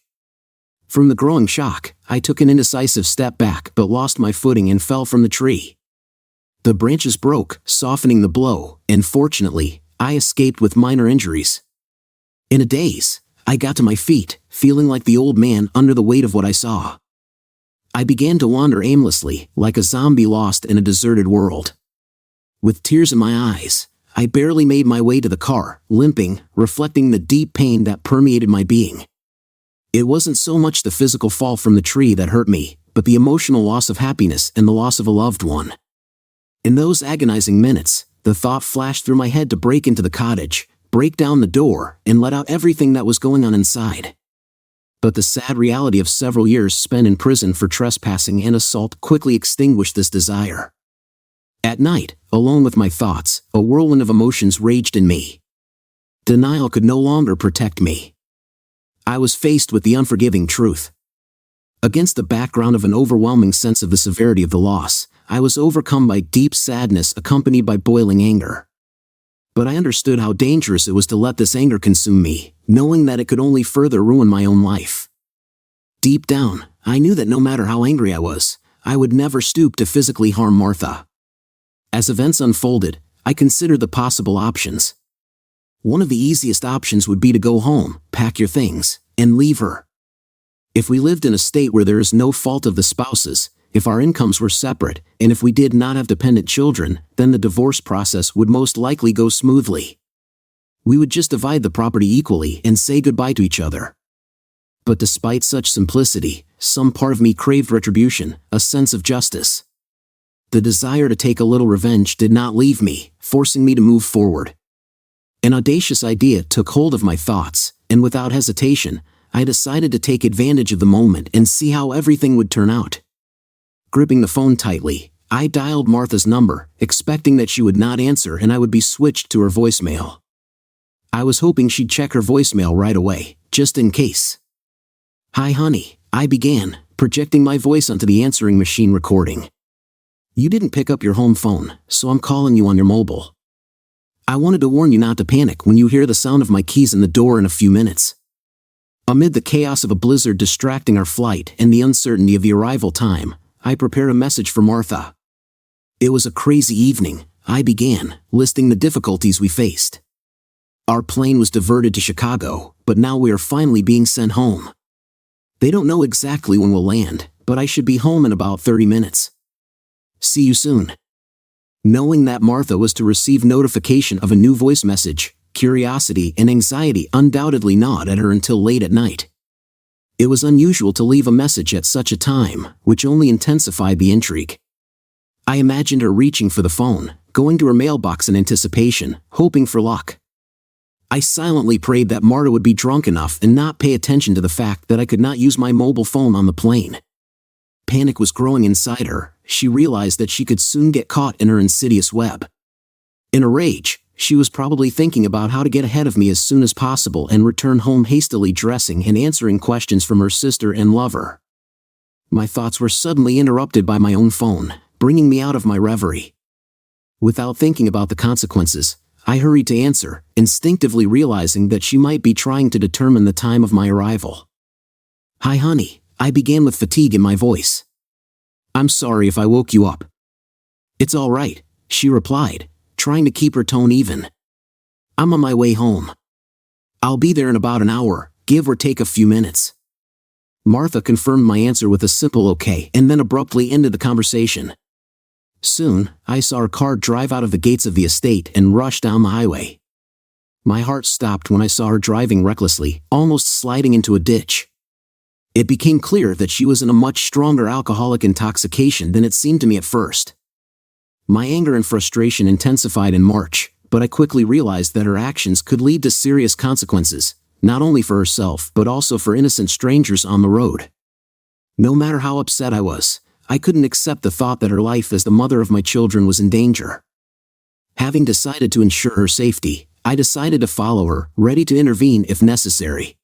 From the growing shock, I took an indecisive step back but lost my footing and fell from the tree. The branches broke, softening the blow, and fortunately, I escaped with minor injuries. In a daze, I got to my feet, feeling like the old man under the weight of what I saw. I began to wander aimlessly, like a zombie lost in a deserted world. With tears in my eyes, I barely made my way to the car, limping, reflecting the deep pain that permeated my being. It wasn't so much the physical fall from the tree that hurt me, but the emotional loss of happiness and the loss of a loved one. In those agonizing minutes, the thought flashed through my head to break into the cottage, break down the door, and let out everything that was going on inside. But the sad reality of several years spent in prison for trespassing and assault quickly extinguished this desire. At night, alone with my thoughts, a whirlwind of emotions raged in me. Denial could no longer protect me. I was faced with the unforgiving truth. Against the background of an overwhelming sense of the severity of the loss, I was overcome by deep sadness accompanied by boiling anger. But I understood how dangerous it was to let this anger consume me, knowing that it could only further ruin my own life. Deep down, I knew that no matter how angry I was, I would never stoop to physically harm Martha. As events unfolded, I considered the possible options. One of the easiest options would be to go home, pack your things, and leave her. If we lived in a state where there is no fault of the spouses, if our incomes were separate, and if we did not have dependent children, then the divorce process would most likely go smoothly. We would just divide the property equally and say goodbye to each other. But despite such simplicity, some part of me craved retribution, a sense of justice. The desire to take a little revenge did not leave me, forcing me to move forward. An audacious idea took hold of my thoughts, and without hesitation, I decided to take advantage of the moment and see how everything would turn out. Gripping the phone tightly, I dialed Martha's number, expecting that she would not answer and I would be switched to her voicemail. I was hoping she'd check her voicemail right away, just in case. "Hi honey," I began, projecting my voice onto the answering machine recording. "You didn't pick up your home phone, so I'm calling you on your mobile. I wanted to warn you not to panic when you hear the sound of my keys in the door in a few minutes." Amid the chaos of a blizzard distracting our flight and the uncertainty of the arrival time, I prepared a message for Martha. "It was a crazy evening," I began, listing the difficulties we faced. "Our plane was diverted to Chicago, but now we are finally being sent home. They don't know exactly when we'll land, but I should be home in about 30 minutes. See you soon." Knowing that Martha was to receive notification of a new voice message, curiosity and anxiety undoubtedly gnawed at her until late at night. It was unusual to leave a message at such a time, which only intensified the intrigue. I imagined her reaching for the phone, going to her mailbox in anticipation, hoping for luck. I silently prayed that Martha would be drunk enough and not pay attention to the fact that I could not use my mobile phone on the plane. Panic was growing inside her. She realized that she could soon get caught in her insidious web. In a rage, she was probably thinking about how to get ahead of me as soon as possible and return home hastily dressing and answering questions from her sister and lover. My thoughts were suddenly interrupted by my own phone, bringing me out of my reverie. Without thinking about the consequences, I hurried to answer, instinctively realizing that she might be trying to determine the time of my arrival. "Hi honey," I began with fatigue in my voice. "I'm sorry if I woke you up." "It's all right," she replied, trying to keep her tone even. "I'm on my way home. I'll be there in about an hour, give or take a few minutes." Martha confirmed my answer with a simple okay and then abruptly ended the conversation. Soon, I saw her car drive out of the gates of the estate and rush down the highway. My heart stopped when I saw her driving recklessly, almost sliding into a ditch. It became clear that she was in a much stronger alcoholic intoxication than it seemed to me at first. My anger and frustration intensified in March, but I quickly realized that her actions could lead to serious consequences, not only for herself but also for innocent strangers on the road. No matter how upset I was, I couldn't accept the thought that her life as the mother of my children was in danger. Having decided to ensure her safety, I decided to follow her, ready to intervene if necessary.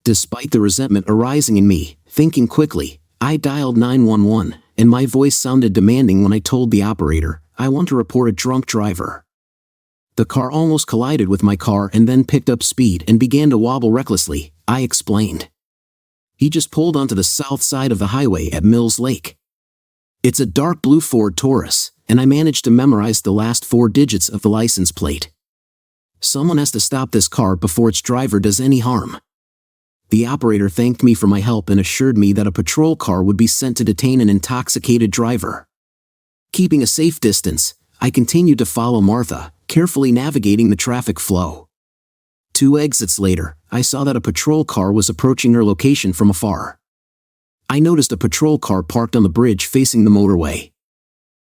Despite the resentment arising in me, thinking quickly, I dialed 911, and my voice sounded demanding when I told the operator, "I want to report a drunk driver." The car almost collided with my car and then picked up speed and began to wobble recklessly, I explained. "He just pulled onto the south side of the highway at Mills Lake. It's a dark blue Ford Taurus, and I managed to memorize the last 4 digits of the license plate. Someone has to stop this car before its driver does any harm." The operator thanked me for my help and assured me that a patrol car would be sent to detain an intoxicated driver. Keeping a safe distance, I continued to follow Martha, carefully navigating the traffic flow. 2 exits later, I saw that a patrol car was approaching her location from afar. I noticed a patrol car parked on the bridge facing the motorway.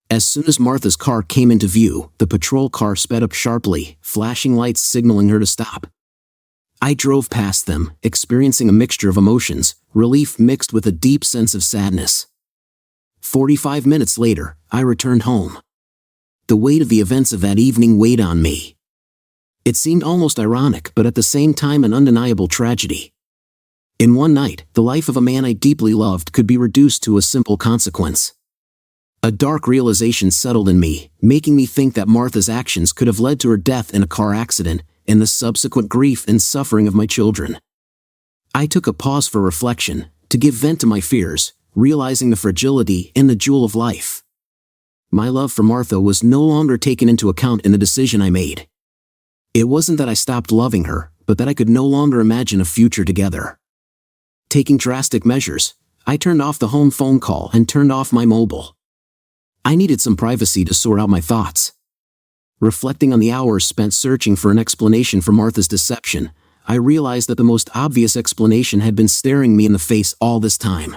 As soon as Martha's car came into view, the patrol car sped up sharply, flashing lights signaling her to stop. I drove past them, experiencing a mixture of emotions, relief mixed with a deep sense of sadness. 45 minutes later, I returned home. The weight of the events of that evening weighed on me. It seemed almost ironic, but at the same time an undeniable tragedy. In one night, the life of a man I deeply loved could be reduced to a simple consequence. A dark realization settled in me, making me think that Martha's actions could have led to her death in a car accident, and the subsequent grief and suffering of my children. I took a pause for reflection, to give vent to my fears, realizing the fragility and the jewel of life. My love for Martha was no longer taken into account in the decision I made. It wasn't that I stopped loving her, but that I could no longer imagine a future together. Taking drastic measures, I turned off the home phone call and turned off my mobile. I needed some privacy to sort out my thoughts. Reflecting on the hours spent searching for an explanation for Martha's deception, I realized that the most obvious explanation had been staring me in the face all this time.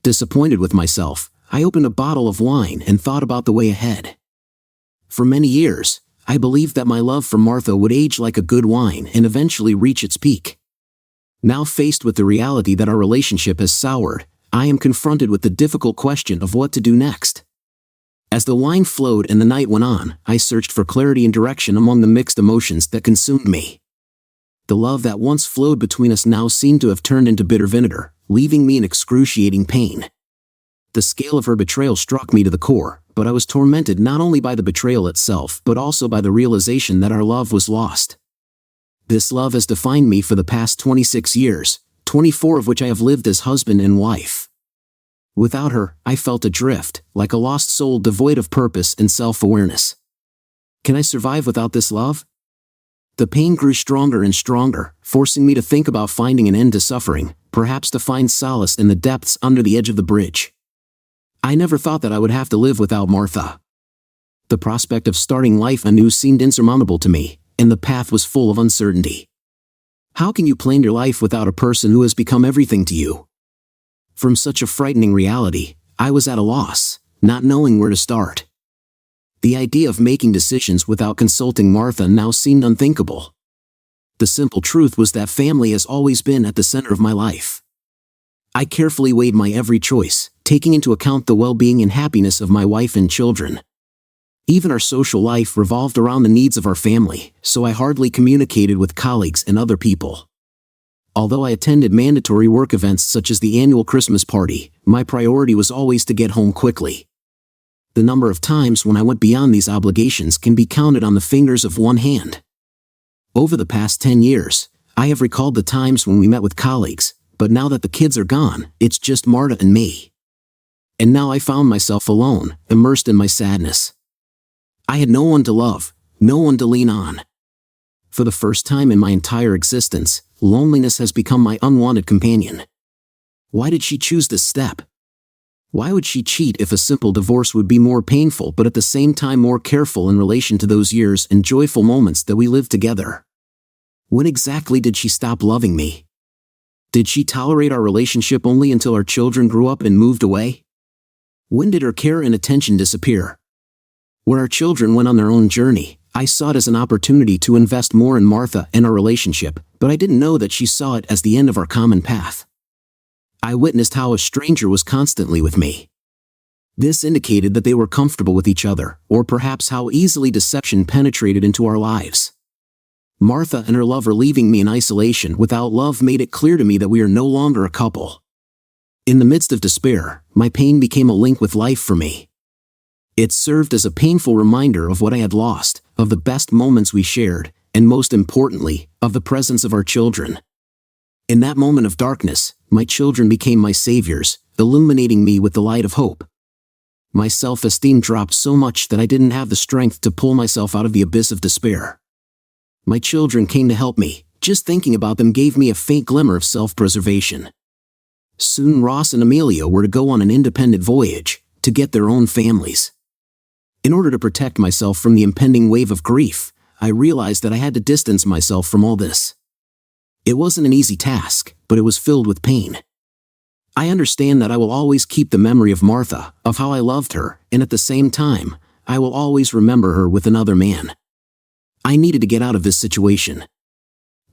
Disappointed with myself, I opened a bottle of wine and thought about the way ahead. For many years, I believed that my love for Martha would age like a good wine and eventually reach its peak. Now faced with the reality that our relationship has soured, I am confronted with the difficult question of what to do next. As the wine flowed and the night went on, I searched for clarity and direction among the mixed emotions that consumed me. The love that once flowed between us now seemed to have turned into bitter vinegar, leaving me in excruciating pain. The scale of her betrayal struck me to the core, but I was tormented not only by the betrayal itself but also by the realization that our love was lost. This love has defined me for the past 26 years, 24 of which I have lived as husband and wife. Without her, I felt adrift, like a lost soul devoid of purpose and self-awareness. Can I survive without this love? The pain grew stronger and stronger, forcing me to think about finding an end to suffering, perhaps to find solace in the depths under the edge of the bridge. I never thought that I would have to live without Martha. The prospect of starting life anew seemed insurmountable to me, and the path was full of uncertainty. How can you plan your life without a person who has become everything to you? From such a frightening reality, I was at a loss, not knowing where to start. The idea of making decisions without consulting Martha now seemed unthinkable. The simple truth was that family has always been at the center of my life. I carefully weighed my every choice, taking into account the well-being and happiness of my wife and children. Even our social life revolved around the needs of our family, so I hardly communicated with colleagues and other people. Although I attended mandatory work events such as the annual Christmas party, my priority was always to get home quickly. The number of times when I went beyond these obligations can be counted on the fingers of one hand. Over the past 10 years, I have recalled the times when we met with colleagues, but now that the kids are gone, it's just Marta and me. And now I found myself alone, immersed in my sadness. I had no one to love, no one to lean on. For the first time in my entire existence, loneliness has become my unwanted companion. Why did she choose this step? Why would she cheat if a simple divorce would be more painful but at the same time more careful in relation to those years and joyful moments that we lived together? When exactly did she stop loving me? Did she tolerate our relationship only until our children grew up and moved away? When did her care and attention disappear? When our children went on their own journey, I saw it as an opportunity to invest more in Martha and our relationship, but I didn't know that she saw it as the end of our common path. I witnessed how a stranger was constantly with me. This indicated that they were comfortable with each other, or perhaps how easily deception penetrated into our lives. Martha and her lover leaving me in isolation without love made it clear to me that we are no longer a couple. In the midst of despair, my pain became a link with life for me. It served as a painful reminder of what I had lost, of the best moments we shared, and most importantly, of the presence of our children. In that moment of darkness, my children became my saviors, illuminating me with the light of hope. My self-esteem dropped so much that I didn't have the strength to pull myself out of the abyss of despair. My children came to help me. Just thinking about them gave me a faint glimmer of self-preservation. Soon Ross and Amelia were to go on an independent voyage, to get their own families. In order to protect myself from the impending wave of grief, I realized that I had to distance myself from all this. It wasn't an easy task, but it was filled with pain. I understand that I will always keep the memory of Martha, of how I loved her, and at the same time, I will always remember her with another man. I needed to get out of this situation.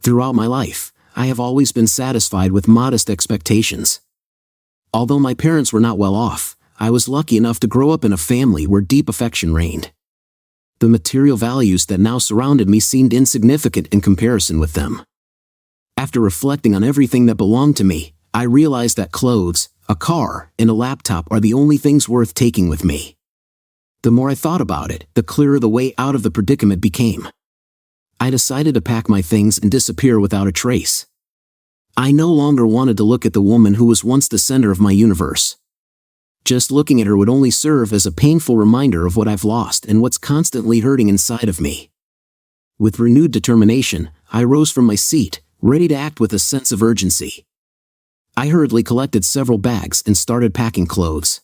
Throughout my life, I have always been satisfied with modest expectations. Although my parents were not well off, I was lucky enough to grow up in a family where deep affection reigned. The material values that now surrounded me seemed insignificant in comparison with them. After reflecting on everything that belonged to me, I realized that clothes, a car, and a laptop are the only things worth taking with me. The more I thought about it, the clearer the way out of the predicament became. I decided to pack my things and disappear without a trace. I no longer wanted to look at the woman who was once the center of my universe. Just looking at her would only serve as a painful reminder of what I've lost and what's constantly hurting inside of me. With renewed determination, I rose from my seat, ready to act with a sense of urgency. I hurriedly collected several bags and started packing clothes.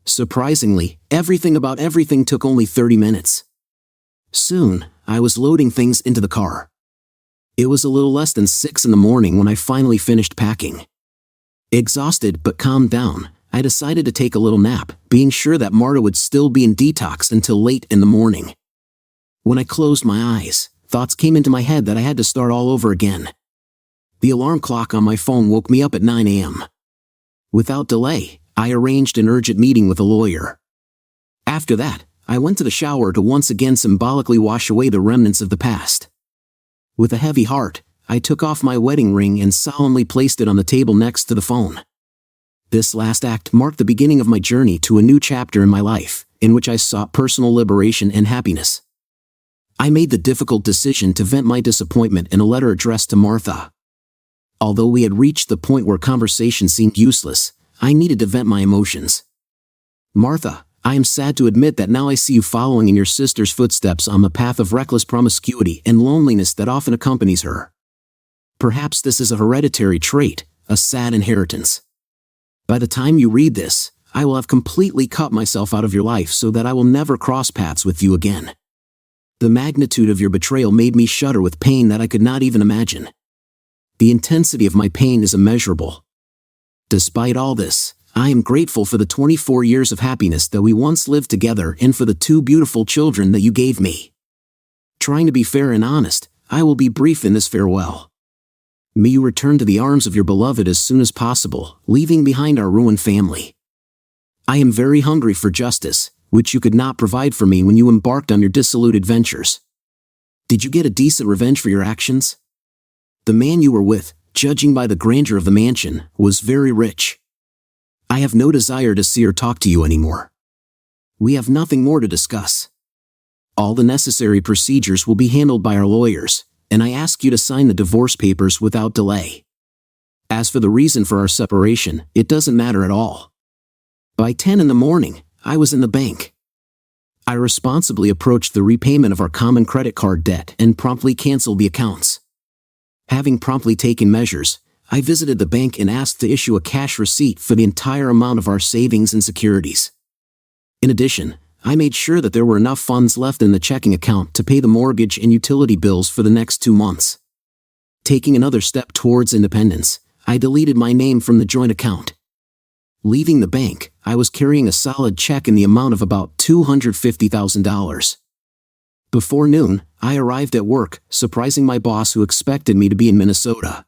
Surprisingly, everything about everything took only 30 minutes. Soon, I was loading things into the car. It was a little less than 6 in the morning when I finally finished packing. Exhausted but calmed down, I decided to take a little nap, being sure that Marta would still be in detox until late in the morning. When I closed my eyes, thoughts came into my head that I had to start all over again. The alarm clock on my phone woke me up at 9 a.m. Without delay, I arranged an urgent meeting with a lawyer. After that, I went to the shower to once again symbolically wash away the remnants of the past. With a heavy heart, I took off my wedding ring and solemnly placed it on the table next to the phone. This last act marked the beginning of my journey to a new chapter in my life, in which I sought personal liberation and happiness. I made the difficult decision to vent my disappointment in a letter addressed to Martha. Although we had reached the point where conversation seemed useless, I needed to vent my emotions. Martha, I am sad to admit that now I see you following in your sister's footsteps on the path of reckless promiscuity and loneliness that often accompanies her. Perhaps this is a hereditary trait, a sad inheritance. By the time you read this, I will have completely cut myself out of your life so that I will never cross paths with you again. The magnitude of your betrayal made me shudder with pain that I could not even imagine. The intensity of my pain is immeasurable. Despite all this, I am grateful for the 24 years of happiness that we once lived together and for the 2 beautiful children that you gave me. Trying to be fair and honest, I will be brief in this farewell. May you return to the arms of your beloved as soon as possible, leaving behind our ruined family. I am very hungry for justice, which you could not provide for me when you embarked on your dissolute adventures. Did you get a decent revenge for your actions? The man you were with, judging by the grandeur of the mansion, was very rich. I have no desire to see or talk to you anymore. We have nothing more to discuss. All the necessary procedures will be handled by our lawyers, and I ask you to sign the divorce papers without delay. As for the reason for our separation, it doesn't matter at all. By 10 in the morning, I was in the bank. I responsibly approached the repayment of our common credit card debt and promptly canceled the accounts. Having promptly taken measures, I visited the bank and asked to issue a cash receipt for the entire amount of our savings and securities. In addition, I made sure that there were enough funds left in the checking account to pay the mortgage and utility bills for the next 2 months. Taking another step towards independence, I deleted my name from the joint account. Leaving the bank, I was carrying a solid check in the amount of about $250,000. Before noon, I arrived at work, surprising my boss who expected me to be in Minnesota.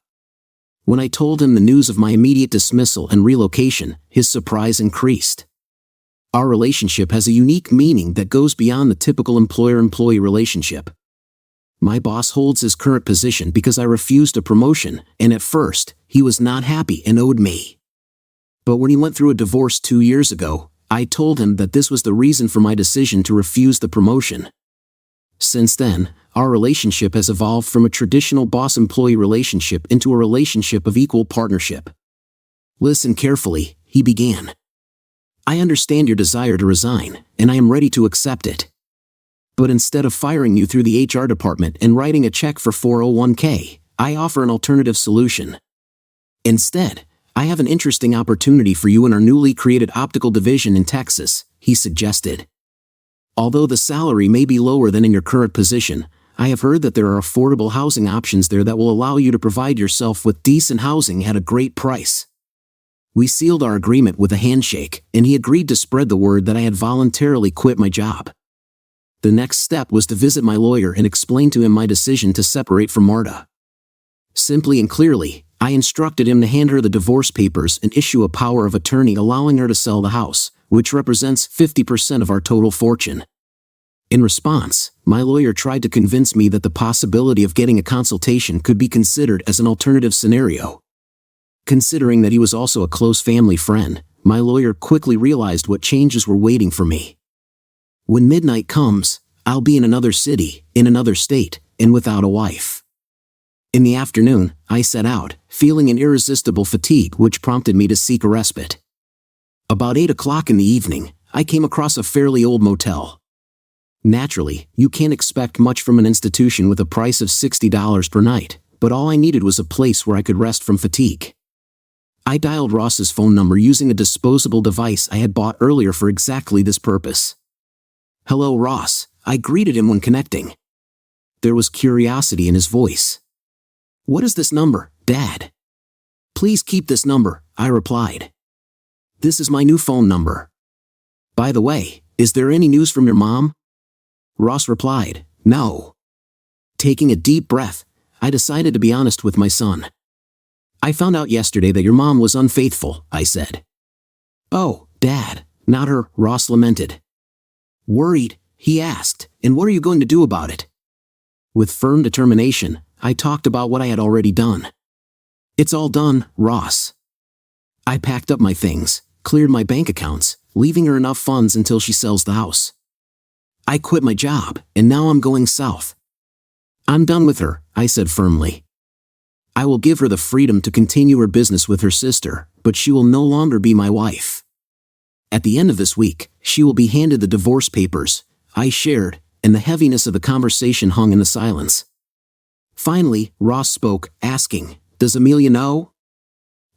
When I told him the news of my immediate dismissal and relocation, his surprise increased. Our relationship has a unique meaning that goes beyond the typical employer-employee relationship. My boss holds his current position because I refused a promotion, and at first, he was not happy and owed me. But when he went through a divorce 2 years ago, I told him that this was the reason for my decision to refuse the promotion. Since then, our relationship has evolved from a traditional boss-employee relationship into a relationship of equal partnership. Listen carefully, he began. I understand your desire to resign, and I am ready to accept it. But instead of firing you through the HR department and writing a check for 401k, I offer an alternative solution. Instead, I have an interesting opportunity for you in our newly created optical division in Texas, he suggested. Although the salary may be lower than in your current position, I have heard that there are affordable housing options there that will allow you to provide yourself with decent housing at a great price. We sealed our agreement with a handshake, and he agreed to spread the word that I had voluntarily quit my job. The next step was to visit my lawyer and explain to him my decision to separate from Marta. Simply and clearly, I instructed him to hand her the divorce papers and issue a power of attorney allowing her to sell the house, which represents 50% of our total fortune. In response, my lawyer tried to convince me that the possibility of getting a consultation could be considered as an alternative scenario. Considering that he was also a close family friend, my lawyer quickly realized what changes were waiting for me. When midnight comes, I'll be in another city, in another state, and without a wife. In the afternoon, I set out, feeling an irresistible fatigue which prompted me to seek a respite. About 8 o'clock in the evening, I came across a fairly old motel. Naturally, you can't expect much from an institution with a price of $60 per night, but all I needed was a place where I could rest from fatigue. I dialed Ross's phone number using a disposable device I had bought earlier for exactly this purpose. "Hello, Ross," I greeted him when connecting. There was curiosity in his voice. "What is this number, Dad?" "Please keep this number," I replied. "This is my new phone number. By the way, is there any news from your mom?" Ross replied, "No." Taking a deep breath, I decided to be honest with my son. "I found out yesterday that your mom was unfaithful," I said. "Oh, Dad, not her," Ross lamented. Worried, he asked, "And what are you going to do about it?" With firm determination, I talked about what I had already done. "It's all done, Ross. I packed up my things, cleared my bank accounts, leaving her enough funds until she sells the house. I quit my job, and now I'm going south. I'm done with her," I said firmly. "I will give her the freedom to continue her business with her sister, but she will no longer be my wife. At the end of this week, she will be handed the divorce papers," I shared, and the heaviness of the conversation hung in the silence. Finally, Ross spoke, asking, "Does Amelia know?"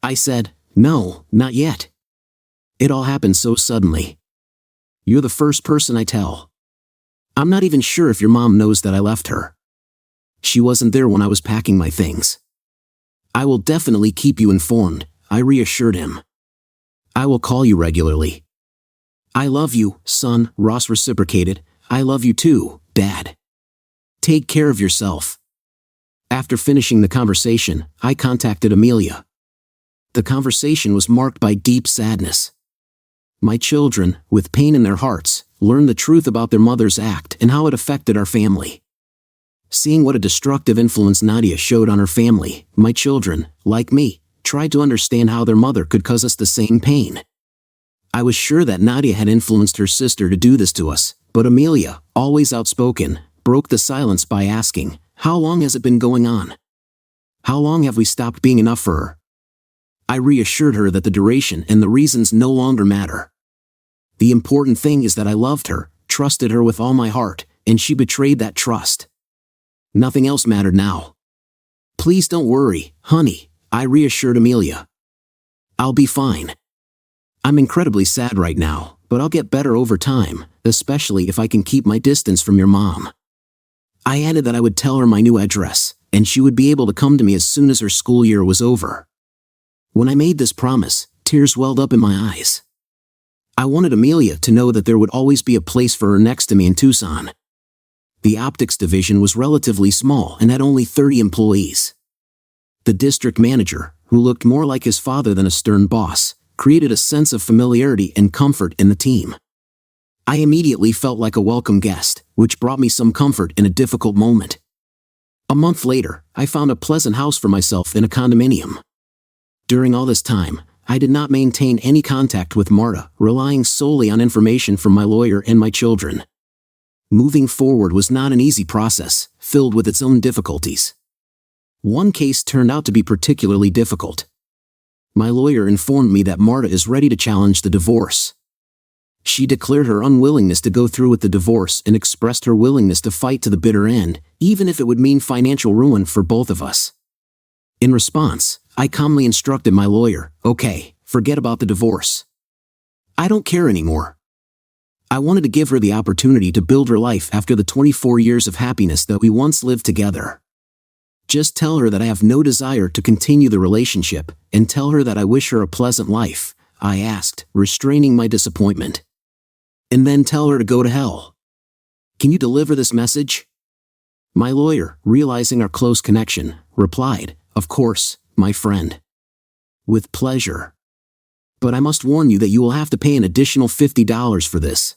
I said, "No, not yet. It all happened so suddenly. You're the first person I tell. I'm not even sure if your mom knows that I left her. She wasn't there when I was packing my things." "I will definitely keep you informed," I reassured him. "I will call you regularly." "I love you, son," Ross reciprocated. "I love you too, Dad. Take care of yourself." After finishing the conversation, I contacted Amelia. The conversation was marked by deep sadness. My children, with pain in their hearts, learned the truth about their mother's act and how it affected our family. Seeing what a destructive influence Nadia showed on her family, my children, like me, tried to understand how their mother could cause us the same pain. I was sure that Nadia had influenced her sister to do this to us, but Amelia, always outspoken, broke the silence by asking, "How long has it been going on? How long have we stopped being enough for her?" I reassured her that the duration and the reasons no longer matter. The important thing is that I loved her, trusted her with all my heart, and she betrayed that trust. Nothing else mattered now. "Please don't worry, honey," I reassured Amelia. "I'll be fine. I'm incredibly sad right now, but I'll get better over time, especially if I can keep my distance from your mom." I added that I would tell her my new address, and she would be able to come to me as soon as her school year was over. When I made this promise, tears welled up in my eyes. I wanted Amelia to know that there would always be a place for her next to me in Tucson. The optics division was relatively small and had only 30 employees. The district manager, who looked more like his father than a stern boss, created a sense of familiarity and comfort in the team. I immediately felt like a welcome guest, which brought me some comfort in a difficult moment. A month later, I found a pleasant house for myself in a condominium. During all this time, I did not maintain any contact with Marta, relying solely on information from my lawyer and my children. Moving forward was not an easy process, filled with its own difficulties. One case turned out to be particularly difficult. My lawyer informed me that Marta is ready to challenge the divorce. She declared her unwillingness to go through with the divorce and expressed her willingness to fight to the bitter end, even if it would mean financial ruin for both of us. In response, I calmly instructed my lawyer, "Okay, forget about the divorce. I don't care anymore." I wanted to give her the opportunity to build her life after the 24 years of happiness that we once lived together. Just tell her that I have no desire to continue the relationship, and tell her that I wish her a pleasant life, I asked, restraining my disappointment. And then tell her to go to hell. Can you deliver this message? My lawyer, realizing our close connection, replied, "Of course, my friend. With pleasure. But I must warn you that you will have to pay an additional $50 for this."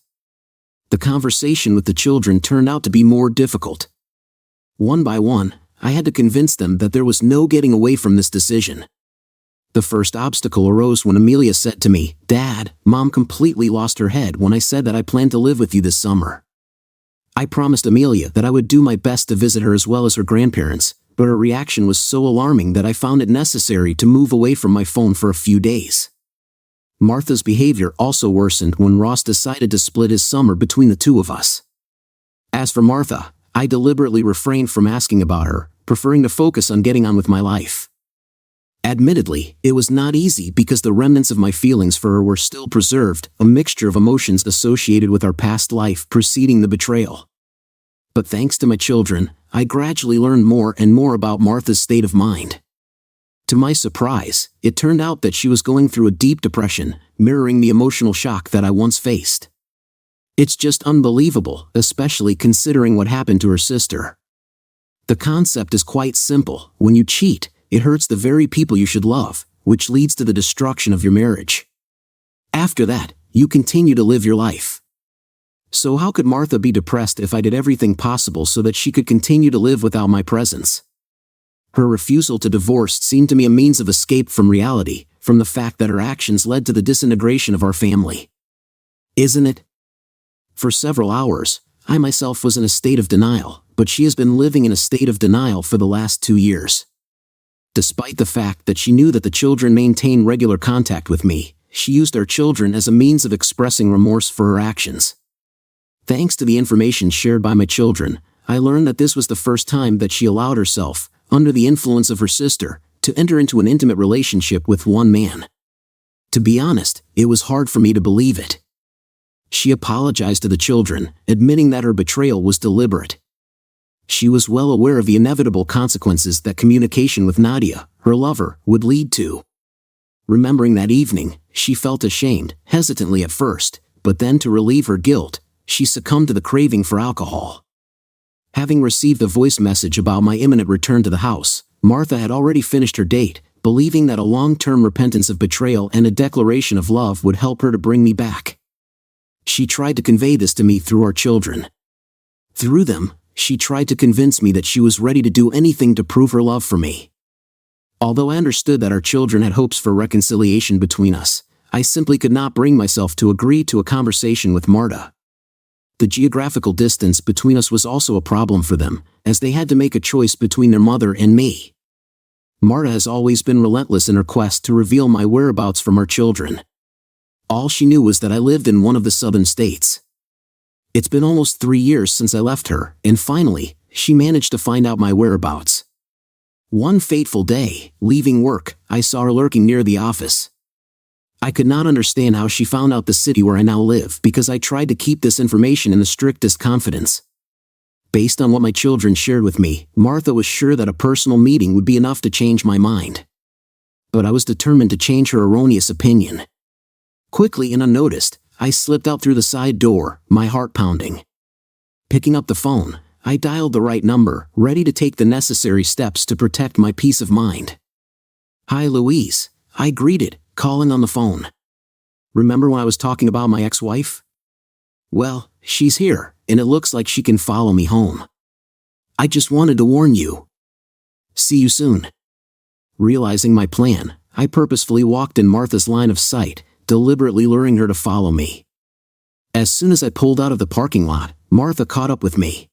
The conversation with the children turned out to be more difficult. One by one, I had to convince them that there was no getting away from this decision. The first obstacle arose when Amelia said to me, "Dad, Mom completely lost her head when I said that I planned to live with you this summer." I promised Amelia that I would do my best to visit her as well as her grandparents, but her reaction was so alarming that I found it necessary to move away from my phone for a few days. Martha's behavior also worsened when Ross decided to split his summer between the two of us. As for Martha, I deliberately refrained from asking about her, preferring to focus on getting on with my life. Admittedly, it was not easy because the remnants of my feelings for her were still preserved, a mixture of emotions associated with our past life preceding the betrayal. But thanks to my children, I gradually learned more and more about Martha's state of mind. To my surprise, it turned out that she was going through a deep depression, mirroring the emotional shock that I once faced. It's just unbelievable, especially considering what happened to her sister. The concept is quite simple. When you cheat, it hurts the very people you should love, which leads to the destruction of your marriage. After that, you continue to live your life. So how could Martha be depressed if I did everything possible so that she could continue to live without my presence? Her refusal to divorce seemed to me a means of escape from reality, from the fact that her actions led to the disintegration of our family. Isn't it? For several hours, I myself was in a state of denial, but she has been living in a state of denial for the last 2 years. Despite the fact that she knew that the children maintain regular contact with me, she used our children as a means of expressing remorse for her actions. Thanks to the information shared by my children, I learned that this was the first time that she allowed herself, under the influence of her sister, to enter into an intimate relationship with one man. To be honest, it was hard for me to believe it. She apologized to the children, admitting that her betrayal was deliberate. She was well aware of the inevitable consequences that communication with Nadia, her lover, would lead to. Remembering that evening, she felt ashamed, hesitantly at first, but then to relieve her guilt, she succumbed to the craving for alcohol. Having received a voice message about my imminent return to the house, Martha had already finished her date, believing that a long-term repentance of betrayal and a declaration of love would help her to bring me back. She tried to convey this to me through our children. Through them, she tried to convince me that she was ready to do anything to prove her love for me. Although I understood that our children had hopes for reconciliation between us, I simply could not bring myself to agree to a conversation with Marta. The geographical distance between us was also a problem for them, as they had to make a choice between their mother and me. Marta has always been relentless in her quest to reveal my whereabouts from our children. All she knew was that I lived in one of the southern states. It's been almost 3 years since I left her, and finally, she managed to find out my whereabouts. One fateful day, leaving work, I saw her lurking near the office. I could not understand how she found out the city where I now live because I tried to keep this information in the strictest confidence. Based on what my children shared with me, Martha was sure that a personal meeting would be enough to change my mind. But I was determined to change her erroneous opinion. Quickly and unnoticed, I slipped out through the side door, my heart pounding. Picking up the phone, I dialed the right number, ready to take the necessary steps to protect my peace of mind. "Hi, Louise," I greeted, calling on the phone. "Remember when I was talking about my ex-wife? Well, she's here, and it looks like she can follow me home. I just wanted to warn you. See you soon." Realizing my plan, I purposefully walked in Martha's line of sight, deliberately luring her to follow me. As soon as I pulled out of the parking lot, Martha caught up with me.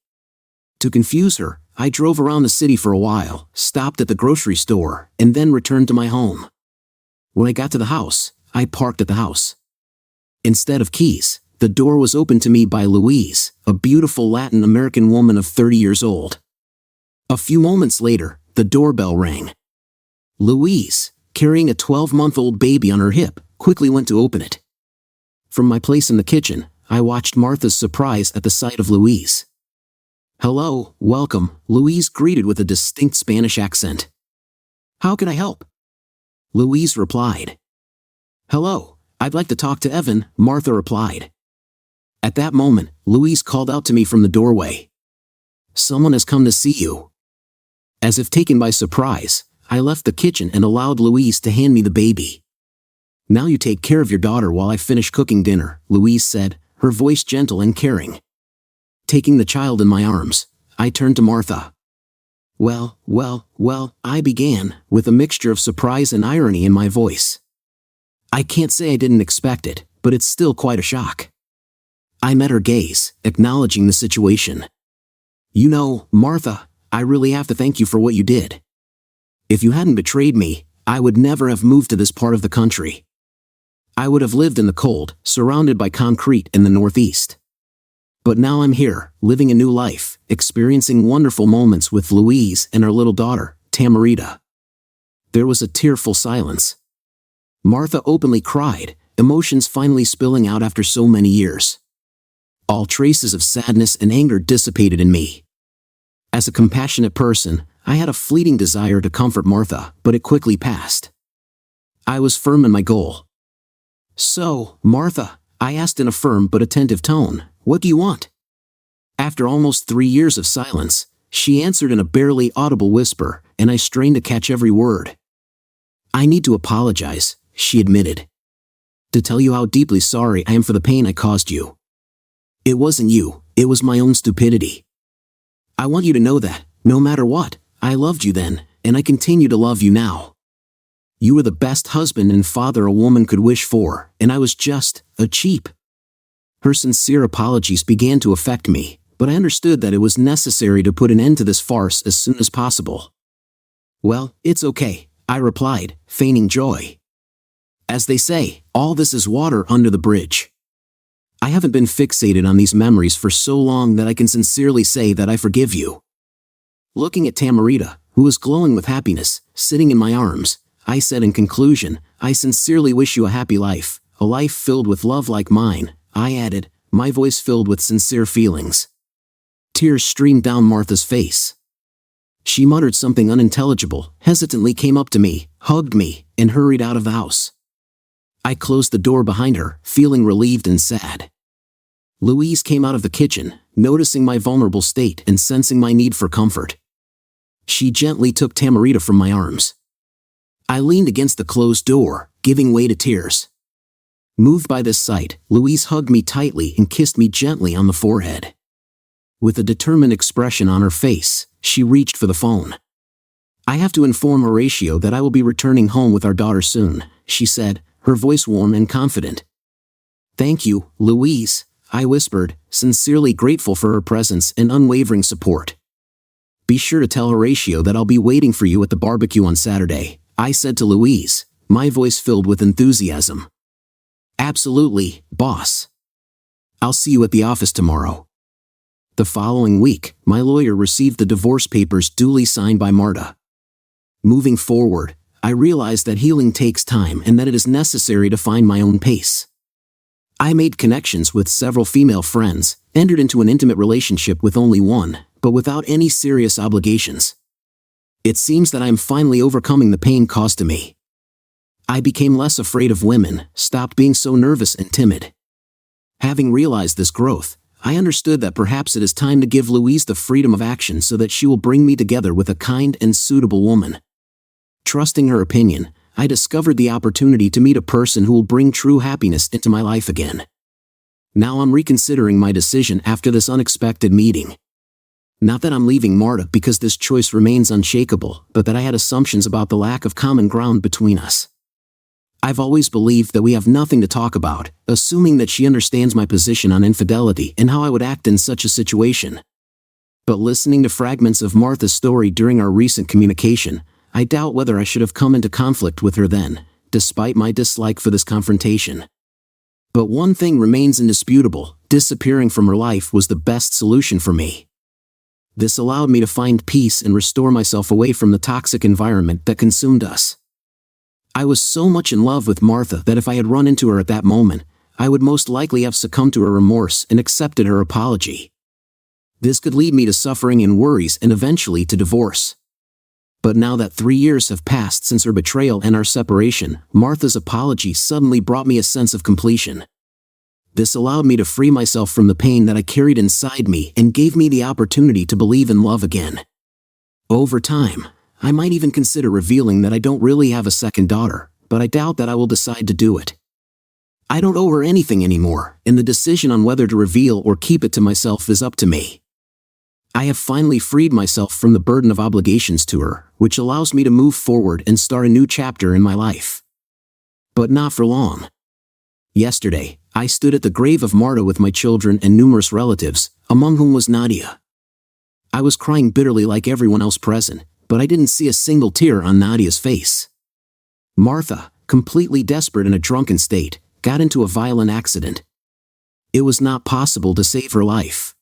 To confuse her, I drove around the city for a while, stopped at the grocery store, and then returned to my home. When I got to the house, I parked at the house. Instead of keys, the door was opened to me by Louise, a beautiful Latin American woman of 30 years old. A few moments later, the doorbell rang. Louise, carrying a 12-month-old baby on her hip, quickly went to open it. From my place in the kitchen, I watched Martha's surprise at the sight of Louise. "Hello, welcome," Louise greeted with a distinct Spanish accent. "How can I help?" Louise replied. "Hello, I'd like to talk to Evan," Martha replied. At that moment, Louise called out to me from the doorway. "Someone has come to see you." As if taken by surprise, I left the kitchen and allowed Louise to hand me the baby. "Now you take care of your daughter while I finish cooking dinner," Louise said, her voice gentle and caring. Taking the child in my arms, I turned to Martha. Well, I began, with a mixture of surprise and irony in my voice. I can't say I didn't expect it, but it's still quite a shock. I met her gaze, acknowledging the situation. "You know, Martha, I really have to thank you for what you did. If you hadn't betrayed me, I would never have moved to this part of the country. I would have lived in the cold, surrounded by concrete in the Northeast. But now I'm here, living a new life, experiencing wonderful moments with Louise and our little daughter, Tamarita." There was a tearful silence. Martha openly cried, emotions finally spilling out after so many years. All traces of sadness and anger dissipated in me. As a compassionate person, I had a fleeting desire to comfort Martha, but it quickly passed. I was firm in my goal. "So, Martha," I asked in a firm but attentive tone, "what do you want?" After almost 3 years of silence, she answered in a barely audible whisper, and I strained to catch every word. "I need to apologize," she admitted. "To tell you how deeply sorry I am for the pain I caused you. It wasn't you, it was my own stupidity. I want you to know that, no matter what, I loved you then, and I continue to love you now. You were the best husband and father a woman could wish for, and I was just a cheap." Her sincere apologies began to affect me, but I understood that it was necessary to put an end to this farce as soon as possible. "Well, it's okay," I replied, feigning joy. "As they say, all this is water under the bridge. I haven't been fixated on these memories for so long that I can sincerely say that I forgive you." Looking at Tamarita, who was glowing with happiness, sitting in my arms, I said in conclusion, "I sincerely wish you a happy life, a life filled with love like mine," I added, my voice filled with sincere feelings. Tears streamed down Martha's face. She muttered something unintelligible, hesitantly came up to me, hugged me, and hurried out of the house. I closed the door behind her, feeling relieved and sad. Louise came out of the kitchen, noticing my vulnerable state and sensing my need for comfort. She gently took Tamarita from my arms. I leaned against the closed door, giving way to tears. Moved by this sight, Louise hugged me tightly and kissed me gently on the forehead. With a determined expression on her face, she reached for the phone. "I have to inform Horatio that I will be returning home with our daughter soon," she said, her voice warm and confident. "Thank you, Louise," I whispered, sincerely grateful for her presence and unwavering support. "Be sure to tell Horatio that I'll be waiting for you at the barbecue on Saturday," I said to Louise, my voice filled with enthusiasm. "Absolutely, boss. I'll see you at the office tomorrow." The following week, my lawyer received the divorce papers duly signed by Marta. Moving forward, I realized that healing takes time and that it is necessary to find my own pace. I made connections with several female friends, entered into an intimate relationship with only one, but without any serious obligations. It seems that I am finally overcoming the pain caused to me. I became less afraid of women, stopped being so nervous and timid. Having realized this growth, I understood that perhaps it is time to give Louise the freedom of action so that she will bring me together with a kind and suitable woman. Trusting her opinion, I discovered the opportunity to meet a person who will bring true happiness into my life again. Now I'm reconsidering my decision after this unexpected meeting. Not that I'm leaving Marta because this choice remains unshakable, but that I had assumptions about the lack of common ground between us. I've always believed that we have nothing to talk about, assuming that she understands my position on infidelity and how I would act in such a situation. But listening to fragments of Martha's story during our recent communication, I doubt whether I should have come into conflict with her then, despite my dislike for this confrontation. But one thing remains indisputable: disappearing from her life was the best solution for me. This allowed me to find peace and restore myself away from the toxic environment that consumed us. I was so much in love with Martha that if I had run into her at that moment, I would most likely have succumbed to her remorse and accepted her apology. This could lead me to suffering and worries and eventually to divorce. But now that 3 years have passed since her betrayal and our separation, Martha's apology suddenly brought me a sense of completion. This allowed me to free myself from the pain that I carried inside me and gave me the opportunity to believe in love again. Over time, I might even consider revealing that I don't really have a second daughter, but I doubt that I will decide to do it. I don't owe her anything anymore, and the decision on whether to reveal or keep it to myself is up to me. I have finally freed myself from the burden of obligations to her, which allows me to move forward and start a new chapter in my life. But not for long. Yesterday, I stood at the grave of Marta with my children and numerous relatives, among whom was Nadia. I was crying bitterly like everyone else present, but I didn't see a single tear on Nadia's face. Martha, completely desperate in a drunken state, got into a violent accident. It was not possible to save her life.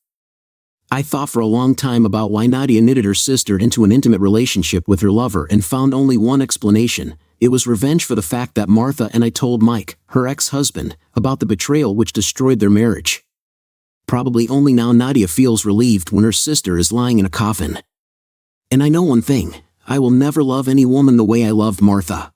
I thought for a long time about why Nadia knitted her sister into an intimate relationship with her lover and found only one explanation: it was revenge for the fact that Martha and I told Mike, her ex-husband, about the betrayal which destroyed their marriage. Probably only now Nadia feels relieved when her sister is lying in a coffin. And I know one thing: I will never love any woman the way I loved Martha.